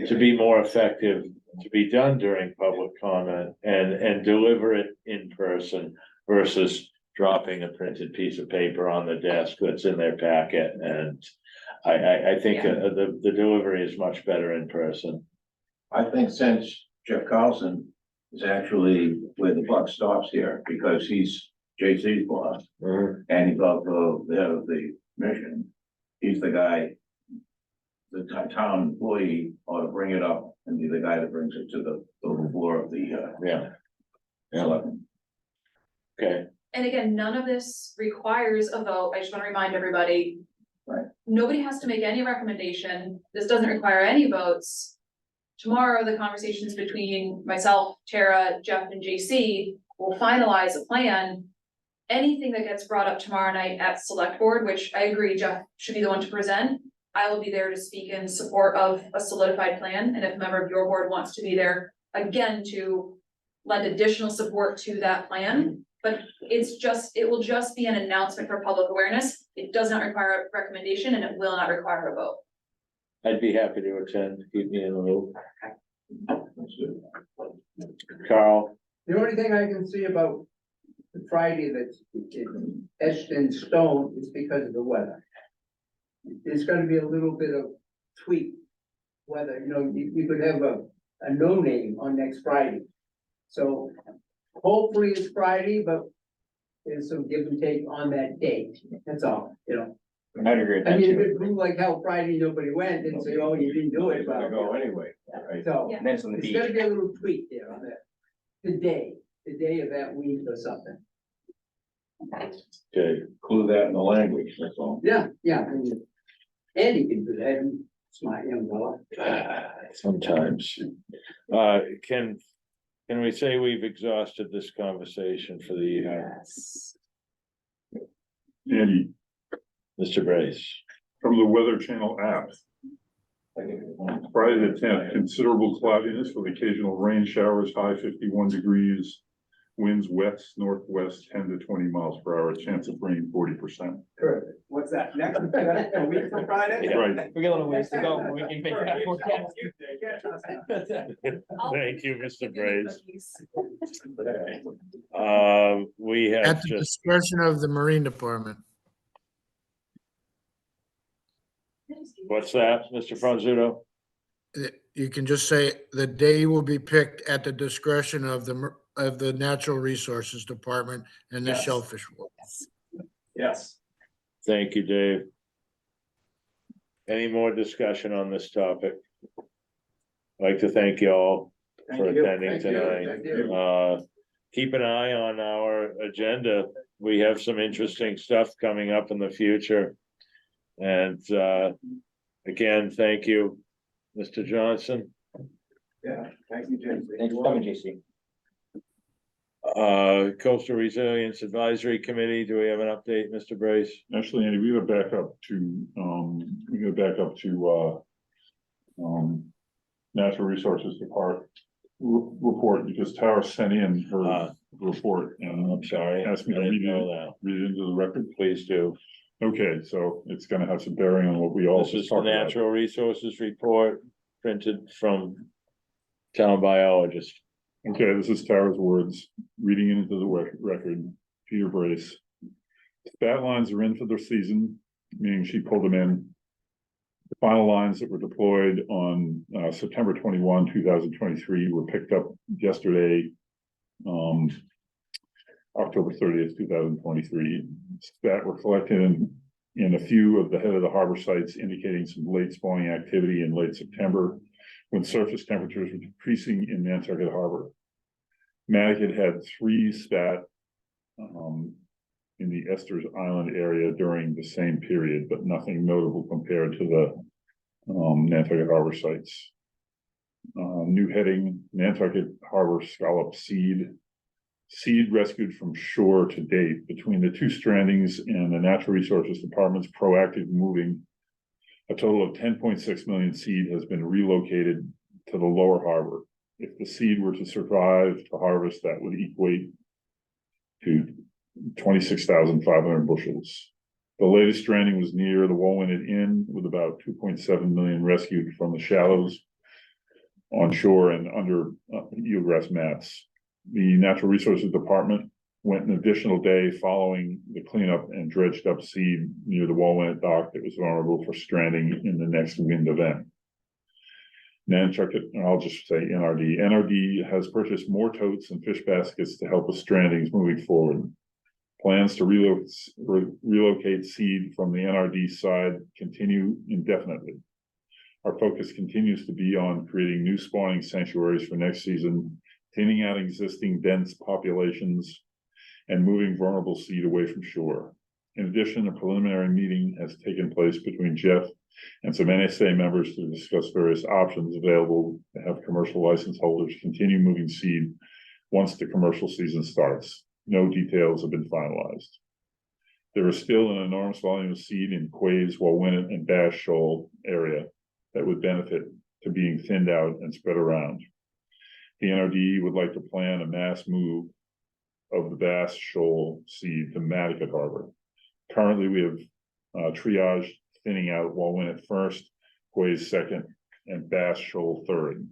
S1: to be more effective to be done during public comment and deliver it in person versus dropping a printed piece of paper on the desk that's in their packet. And I think the delivery is much better in person.
S10: I think since Jeff Carlson is actually where the buck stops here, because he's JC's boss, and he's also the head of the mission. He's the guy, the town employee ought to bring it up and be the guy that brings it to the floor of the,
S1: Yeah.
S10: selectmen.
S1: Okay,
S9: And again, none of this requires a vote. I just want to remind everybody.
S10: Right.
S9: Nobody has to make any recommendation. This doesn't require any votes. Tomorrow, the conversations between myself, Tara, Jeff, and JC will finalize a plan. Anything that gets brought up tomorrow night at select board, which I agree Jeff should be the one to present, I will be there to speak in support of a solidified plan, and if a member of your board wants to be there, again, to lend additional support to that plan. But it will just be an announcement for public awareness. It does not require a recommendation, and it will not require a vote.
S1: I'd be happy to attend, keep me in the loop. Carl,
S5: The only thing I can see about the Friday that's etched in stone is because of the weather. There's gonna be a little bit of tweak weather, you could have a no name on next Friday. So hopefully it's Friday, but there's some give and take on that date, that's all,
S11: I'd agree with
S5: I
S11: that
S5: mean, if
S11: too.
S5: it blew like hell Friday, nobody went and say, oh, you didn't do it, but.
S10: Go anyway, right?
S5: So,
S9: Yeah.
S11: And then it's on the
S5: it's
S11: beach.
S5: gonna be a little tweak there on that, the day of that week or something.
S1: okay,
S10: Include that in the language, that's all.
S5: Yeah, and Andy can do that, he's a smart young fella.
S1: sometimes. Can we say we've exhausted this conversation for the evening?
S9: Yes.
S3: Andy,
S1: Mr. Brace?
S3: from the Weather Channel app, Friday the tenth, considerable cloudiness with occasional rain showers, high 51 degrees. Winds west northwest 10 to 20 miles per hour, chance of rain 40%.
S6: Correct. What's that, next, a week from Friday?
S3: Right.
S11: We got a little ways to go, but we can make that forecast.
S1: Thank you, Mr. Brace. We
S4: At
S1: have
S4: the
S1: just,
S4: discretion of the Marine Department.
S1: what's that, Mr. Franzuto?
S4: You can just say the day will be picked at the discretion of the Natural Resources Department and the
S6: Yes.
S4: Shellfish Board.
S6: Yes.
S1: Thank you, Dave. Any more discussion on this topic? I'd like to thank you all for
S6: Thank you.
S1: attending
S10: Thank you.
S1: tonight.
S10: Thank you.
S1: Keep an eye on our agenda. We have some interesting stuff coming up in the future. And again, thank you, Mr. Johnson.
S6: Yeah, thank you, James.
S11: Thanks for coming, JC.
S1: Coastal Resilience Advisory Committee, do we have an update, Mr. Brace?
S3: Actually, Andy, we gotta back up to, Natural Resources report, because Tara sent in her report and
S1: I'm sorry, I
S3: asked me to
S1: didn't
S3: read
S1: know
S3: it,
S1: that.
S3: read it into the record.
S1: Please do.
S3: Okay, so it's gonna have some bearing on what we all
S1: This is
S3: just
S1: the
S3: talked about.
S1: Natural Resources Report printed from town biologist.
S3: Okay, this is Tara's words, reading it into the record, Peter Brace. Spat lines are in for the season, meaning she pulled them in. The final lines that were deployed on September 21, 2023 were picked up yesterday, October 30th, 2023. Spat were collected in a few of the head of the harbor sites, indicating some late spawning activity in late September, when surface temperatures were decreasing in Nantucket Harbor. Manigat had 3 spat in the Esters Island area during the same period, but nothing notable compared to the Nantucket Harbor sites. New heading, Nantucket Harbor scallop seed. Seed rescued from shore to date. Between the 2 strandings and the Natural Resources Department's proactive moving, a total of 10.6 million seed has been relocated to the lower harbor. If the seed were to survive to harvest, that would equate to 26,500 bushels. The latest stranding was near the Woolwinnet Inn, with about 2.7 million rescued from the shallows on shore and under eelgrass mats. The Natural Resources Department went an additional day following the cleanup and dredged up seed near the Woolwinnet dock that was vulnerable for stranding in the next wind event. Nantucket, and I'll just say NRD. NRD has purchased more totes and fish baskets to help with strandings moving forward. Plans to relocate seed from the NRD side continue indefinitely. Our focus continues to be on creating new spawning sanctuaries for next season, thinning out existing dense populations, and moving vulnerable seed away from shore. In addition, a preliminary meeting has taken place between Jeff and some NSA members to discuss various options available to have commercial license holders continue moving seed once the commercial season starts. No details have been finalized. There is still an enormous volume of seed in Quays, Wauwinet, and Bass Shoal area that would benefit to being thinned out and spread around. The NRD would like to plan a mass move of the Bass Shoal seed to Matticat Harbor. Currently, we have triage thinning out Wauwinet first, Quays second, and Bass Shoal third.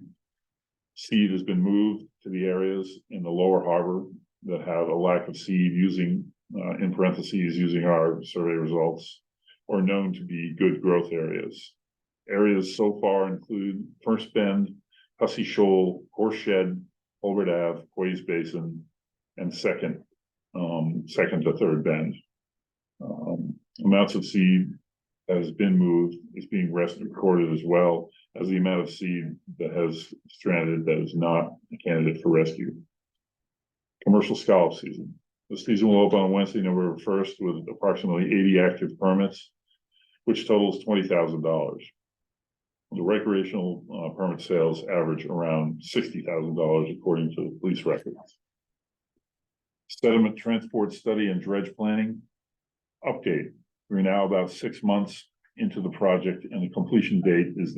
S3: Seed has been moved to the areas in the lower harbor that have a lack of seed using, in parentheses, using our survey results, or known to be good growth areas. Areas so far include First Bend, Hussey Shoal, Horseshed, Holbert Ave, Quays Basin, and second to third bend. Amounts of seed that has been moved is being recorded as well as the amount of seed that has stranded that is not a candidate for rescue. Commercial scallop season. The season will open on Wednesday, November 1st with approximately 80 active permits, which totals $20,000. The recreational permit sales average around $60,000 according to the police records. Sediment transport study and dredge planning. Update. We're now about 6 months into the project and the completion date is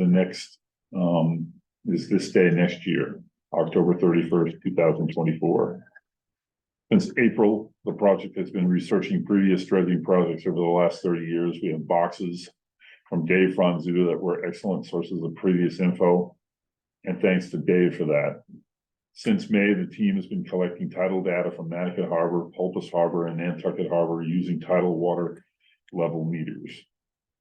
S3: is this day next year, October 31st, 2024. Since April, the project has been researching previous dredging projects over the last 30 years. We have boxes from Dave Franzu that were excellent sources of previous info. And thanks to Dave for that. Since May, the team has been collecting tidal data from Matticat Harbor, Pulpus Harbor, and Nantucket Harbor using tidal water level meters.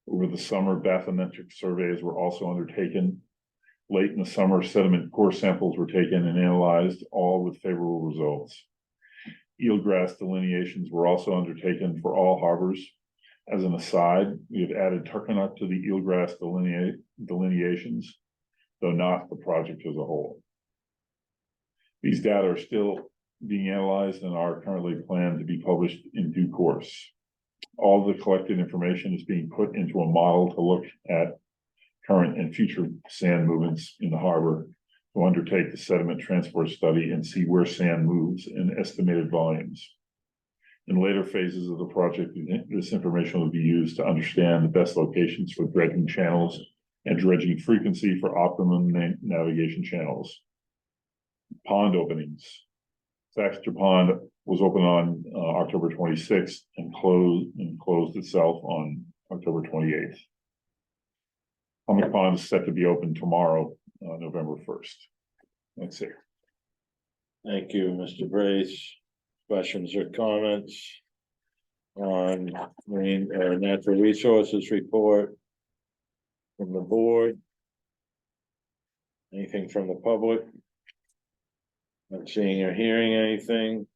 S3: Over the summer, bathymetric surveys were also undertaken. Late in the summer, sediment core samples were taken and analyzed, all with favorable results. Eelgrass delineations were also undertaken for all harbors. As an aside, we have added Turconuck to the eelgrass delineations, though not the project as a whole. These data are still being analyzed and are currently planned to be published in due course. All the collected information is being put into a model to look at current and future sand movements in the harbor to undertake the sediment transport study and see where sand moves in estimated volumes. In later phases of the project, this information will be used to understand the best locations for dredging channels and dredging frequency for optimum navigation channels. Pond openings. Thaxter Pond was opened on October 26th and closed itself on October 28th. Hummock Pond is set to be open tomorrow, November 1st. That's it.
S1: Thank you, Mr. Brace. Questions or comments on marine or natural resources report from the board? Anything from the public? Not seeing or hearing anything.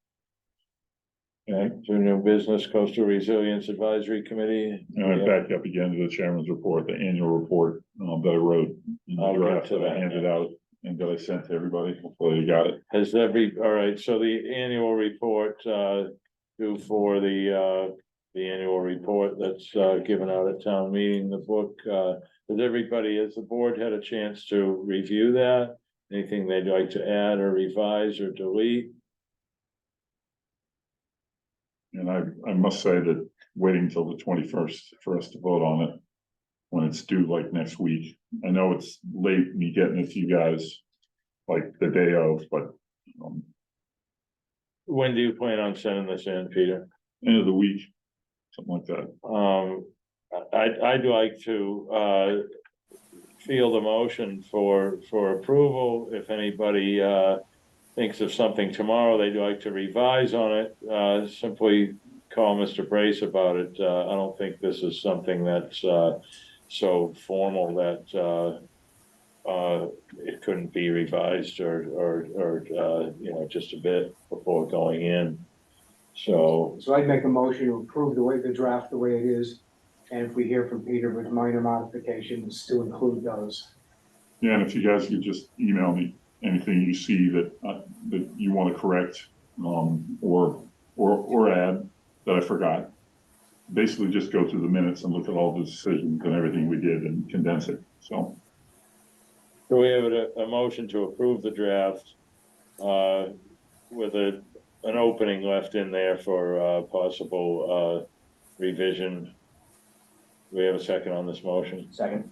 S1: Okay, so new business, Coastal Resilience Advisory Committee.
S3: And I backed up again to the chairman's report, the annual report that I wrote.
S1: I'll get
S3: Draft
S1: to
S3: that I
S1: that.
S3: handed out and that I sent to everybody. Hopefully you got it.
S1: All right, so the annual report, due for the annual report that's given out at town meeting, the book, has the board had a chance to review that? Anything they'd like to add or revise or delete?
S3: And I must say that waiting till the 21st for us to vote on it when it's due like next week. I know it's late me getting it to you guys like the day of, but
S1: When do you plan on sending this in, Peter?
S3: end of the week, something like that.
S1: I'd like to feel the motion for approval. If anybody thinks of something tomorrow they'd like to revise on it, simply call Mr. Brace about it. I don't think this is something that's so formal that it couldn't be revised or, just a bit before going in. So,
S2: So I'd make a motion to approve the draft the way it is. And if we hear from Peter with minor modifications, to include those.
S3: Yeah, and if you guys could just email me anything you see that, that you want to correct, or add that I forgot. Basically just go through the minutes and look at all the decisions and everything we did and condense it, so.
S1: do we have a motion to approve the draft, with an opening left in there for, possible, revision? Do we have a second on this motion?
S11: Second.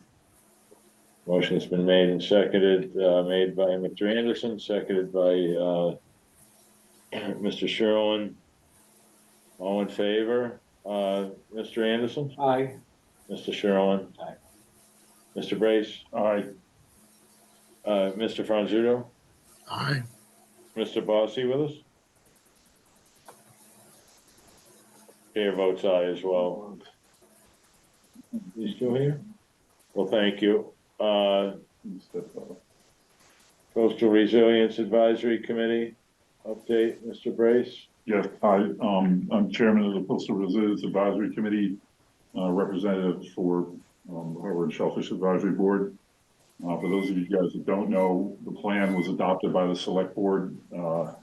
S1: Motion's been made and seconded, made by Mr. Anderson, seconded by, Mr. Sherlin. All in favor, Mr. Anderson,
S2: Aye.
S1: Mr. Sherlin?
S11: Aye.
S1: Mr. Brace,
S3: Aye.
S1: Mr. Franzuto,
S4: Aye.
S1: Mr. Bossy with us? Chair votes aye as well. You still here? Well, thank you. Coastal Resilience Advisory Committee update, Mr. Brace?
S3: Yes, I'm chairman of the Coastal Resilience Advisory Committee, representative for Harvard Shellfish Advisory Board. For those of you guys that don't know, the plan was adopted by the Select Board January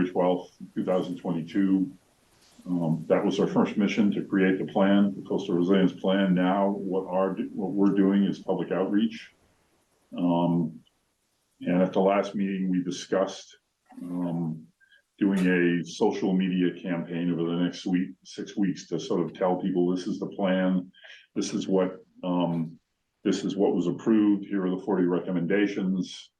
S3: 12th, 2022. That was our first mission, to create the plan, the Coastal Resilience Plan. Now, what we're doing is public outreach. And at the last meeting, we discussed doing a social media campaign over the next 6 weeks to sort of tell people this is the plan, this is what was approved, here are the 40 recommendations.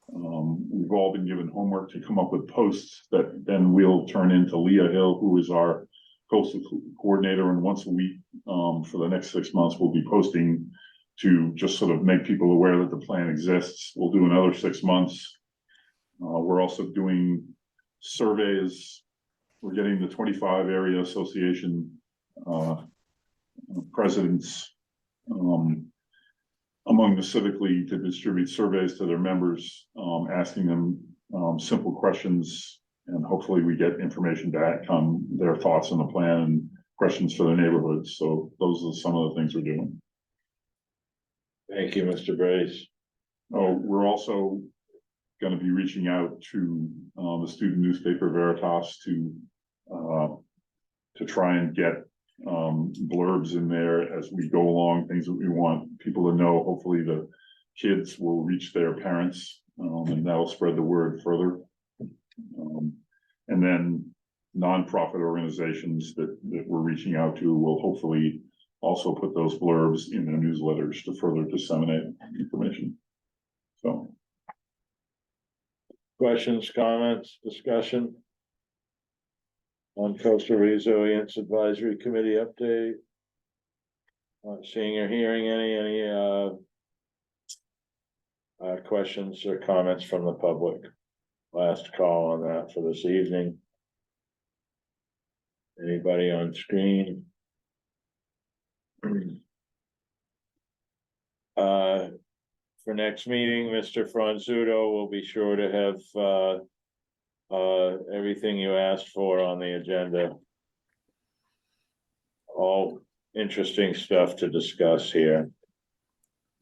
S3: We've all been given homework to come up with posts that then we'll turn into Leah Hill, who is our coastal coordinator, and once a week for the next 6 months, we'll be posting to just sort of make people aware that the plan exists. We'll do another 6 months. We're also doing surveys. We're getting the 25 area association presidents among the Civic League to distribute surveys to their members, asking them simple questions, and hopefully we get information back on their thoughts on the plan and questions for their neighborhoods. So those are some of the things we're doing.
S1: Thank you, Mr. Brace.
S3: Oh, we're also going to be reaching out to the student newspaper Veritas to try and get blurbs in there as we go along, things that we want people to know. Hopefully the kids will reach their parents, and that'll spread the word further. And then nonprofit organizations that we're reaching out to will hopefully also put those blurbs in their newsletters to further disseminate information. So.
S1: Questions, comments, discussion on Coastal Resilience Advisory Committee update? Not seeing or hearing any questions or comments from the public. Last call on that for this evening. Anybody on screen? For next meeting, Mr. Franzuto will be sure to have everything you asked for on the agenda. All interesting stuff to discuss here.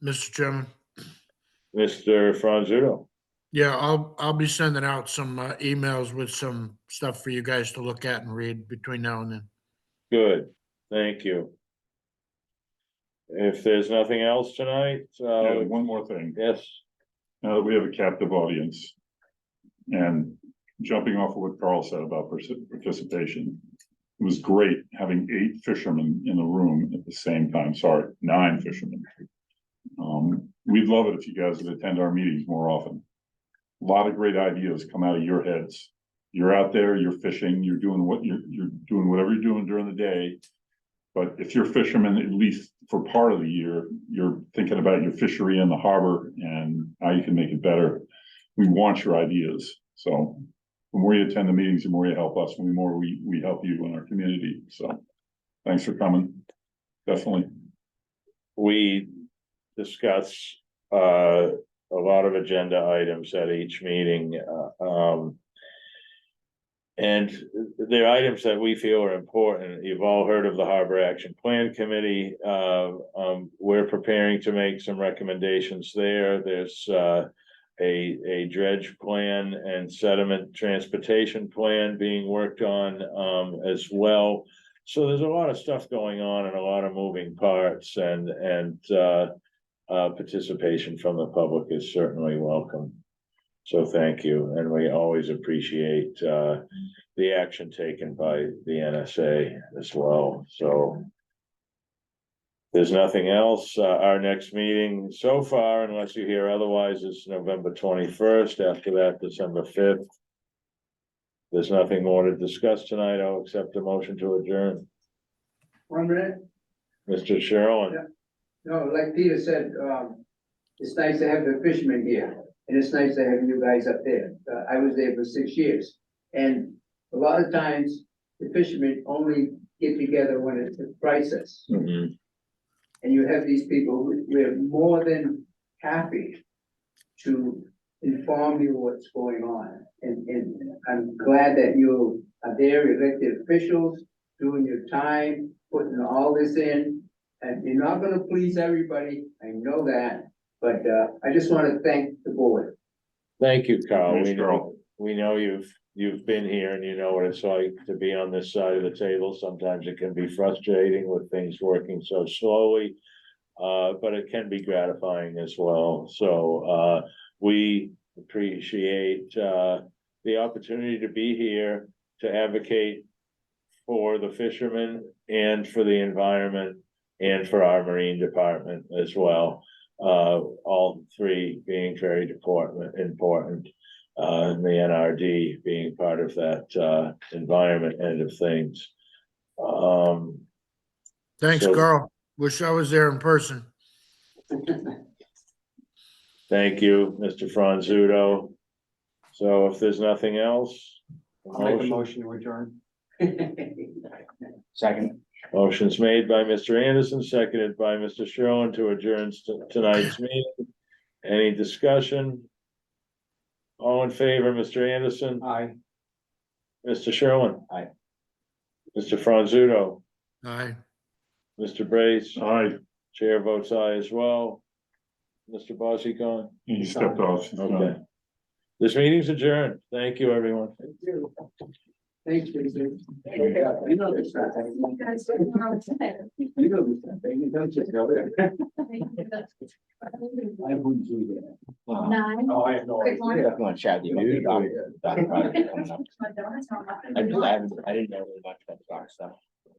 S4: Mr. Chairman.
S1: Mr. Franzuto.
S4: Yeah, I'll be sending out some emails with some stuff for you guys to look at and read between now and then.
S1: Good, thank you. If there's nothing else tonight,
S3: Yeah, one more thing.
S1: yes.
S3: Now that we have a captive audience, and jumping off of what Carl said about participation, it was great having 8 fishermen in the room at the same time. Sorry, 9 fishermen. We'd love it if you guys would attend our meetings more often. A lot of great ideas come out of your heads. You're out there, you're fishing, you're doing what you're doing whatever you're doing during the day. But if you're fishermen, at least for part of the year, you're thinking about your fishery in the harbor and how you can make it better. We want your ideas. So the more you attend the meetings, the more you help us, and the more we help you in our community. So thanks for coming. Definitely.
S1: We discuss, a lot of agenda items at each meeting, and they're items that we feel are important. You've all heard of the Harbor Action Plan Committee. We're preparing to make some recommendations there. There's a dredge plan and sediment transportation plan being worked on as well. So there's a lot of stuff going on and a lot of moving parts, and participation from the public is certainly welcome. So thank you, and we always appreciate the action taken by the NSA as well, so. There's nothing else, our next meeting so far, unless you hear otherwise, is November 21st, after that, December 5th. There's nothing more to discuss tonight, I'll accept a motion to adjourn.
S5: 1 minute.
S1: Mr. Sherlin.
S5: Yeah. No, like Peter said, it's nice to have the fishermen here, and it's nice to have you guys up there. I was there for 6 years, and a lot of times, the fishermen only get together when it's a crisis.
S1: Mhm.
S5: And you have these people, we're more than happy to inform you what's going on. And I'm glad that you are there, elected officials, doing your time, putting all this in. And you're not gonna please everybody, I know that, but I just wanna thank the board.
S1: Thank you, Carl.
S3: Thanks, Carl.
S1: We know you've been here and you know what it's like to be on this side of the table. Sometimes it can be frustrating with things working so slowly. But it can be gratifying as well. So we appreciate the opportunity to be here to advocate for the fishermen and for the environment and for our marine department as well. All three being very important, and the NRD being part of that environment end of things.
S4: Thanks,
S1: So-
S4: Carl. Wish I was there in person.
S1: Thank you, Mr. Franzuto. So if there's nothing else.
S2: I'll make a motion to adjourn.
S11: Second.
S1: Motion's made by Mr. Anderson, seconded by Mr. Sherlin to adjourn tonight's meeting. Any discussion? All in favor, Mr. Anderson,
S2: Aye.
S1: Mr. Sherlin?
S11: Aye.
S1: Mr. Franzuto,
S4: Aye.
S1: Mr. Brace,
S3: Aye,
S1: chair votes aye as well. Mr. Bossy gone?
S3: he stepped off. He's
S1: Okay.
S3: done.
S1: This meeting's adjourned. Thank you, everyone.
S5: Thanks, Jason. You know this, right?
S9: You guys don't know what's in it.
S5: You know this, right? You don't just go there.
S6: I wouldn't do that.
S9: 9.
S6: Oh, I have no
S9: Quick
S6: idea.
S9: one.
S11: Definitely want to chat with you about the doc project coming up.
S9: My donuts are not-
S11: I didn't know really much about the doc stuff.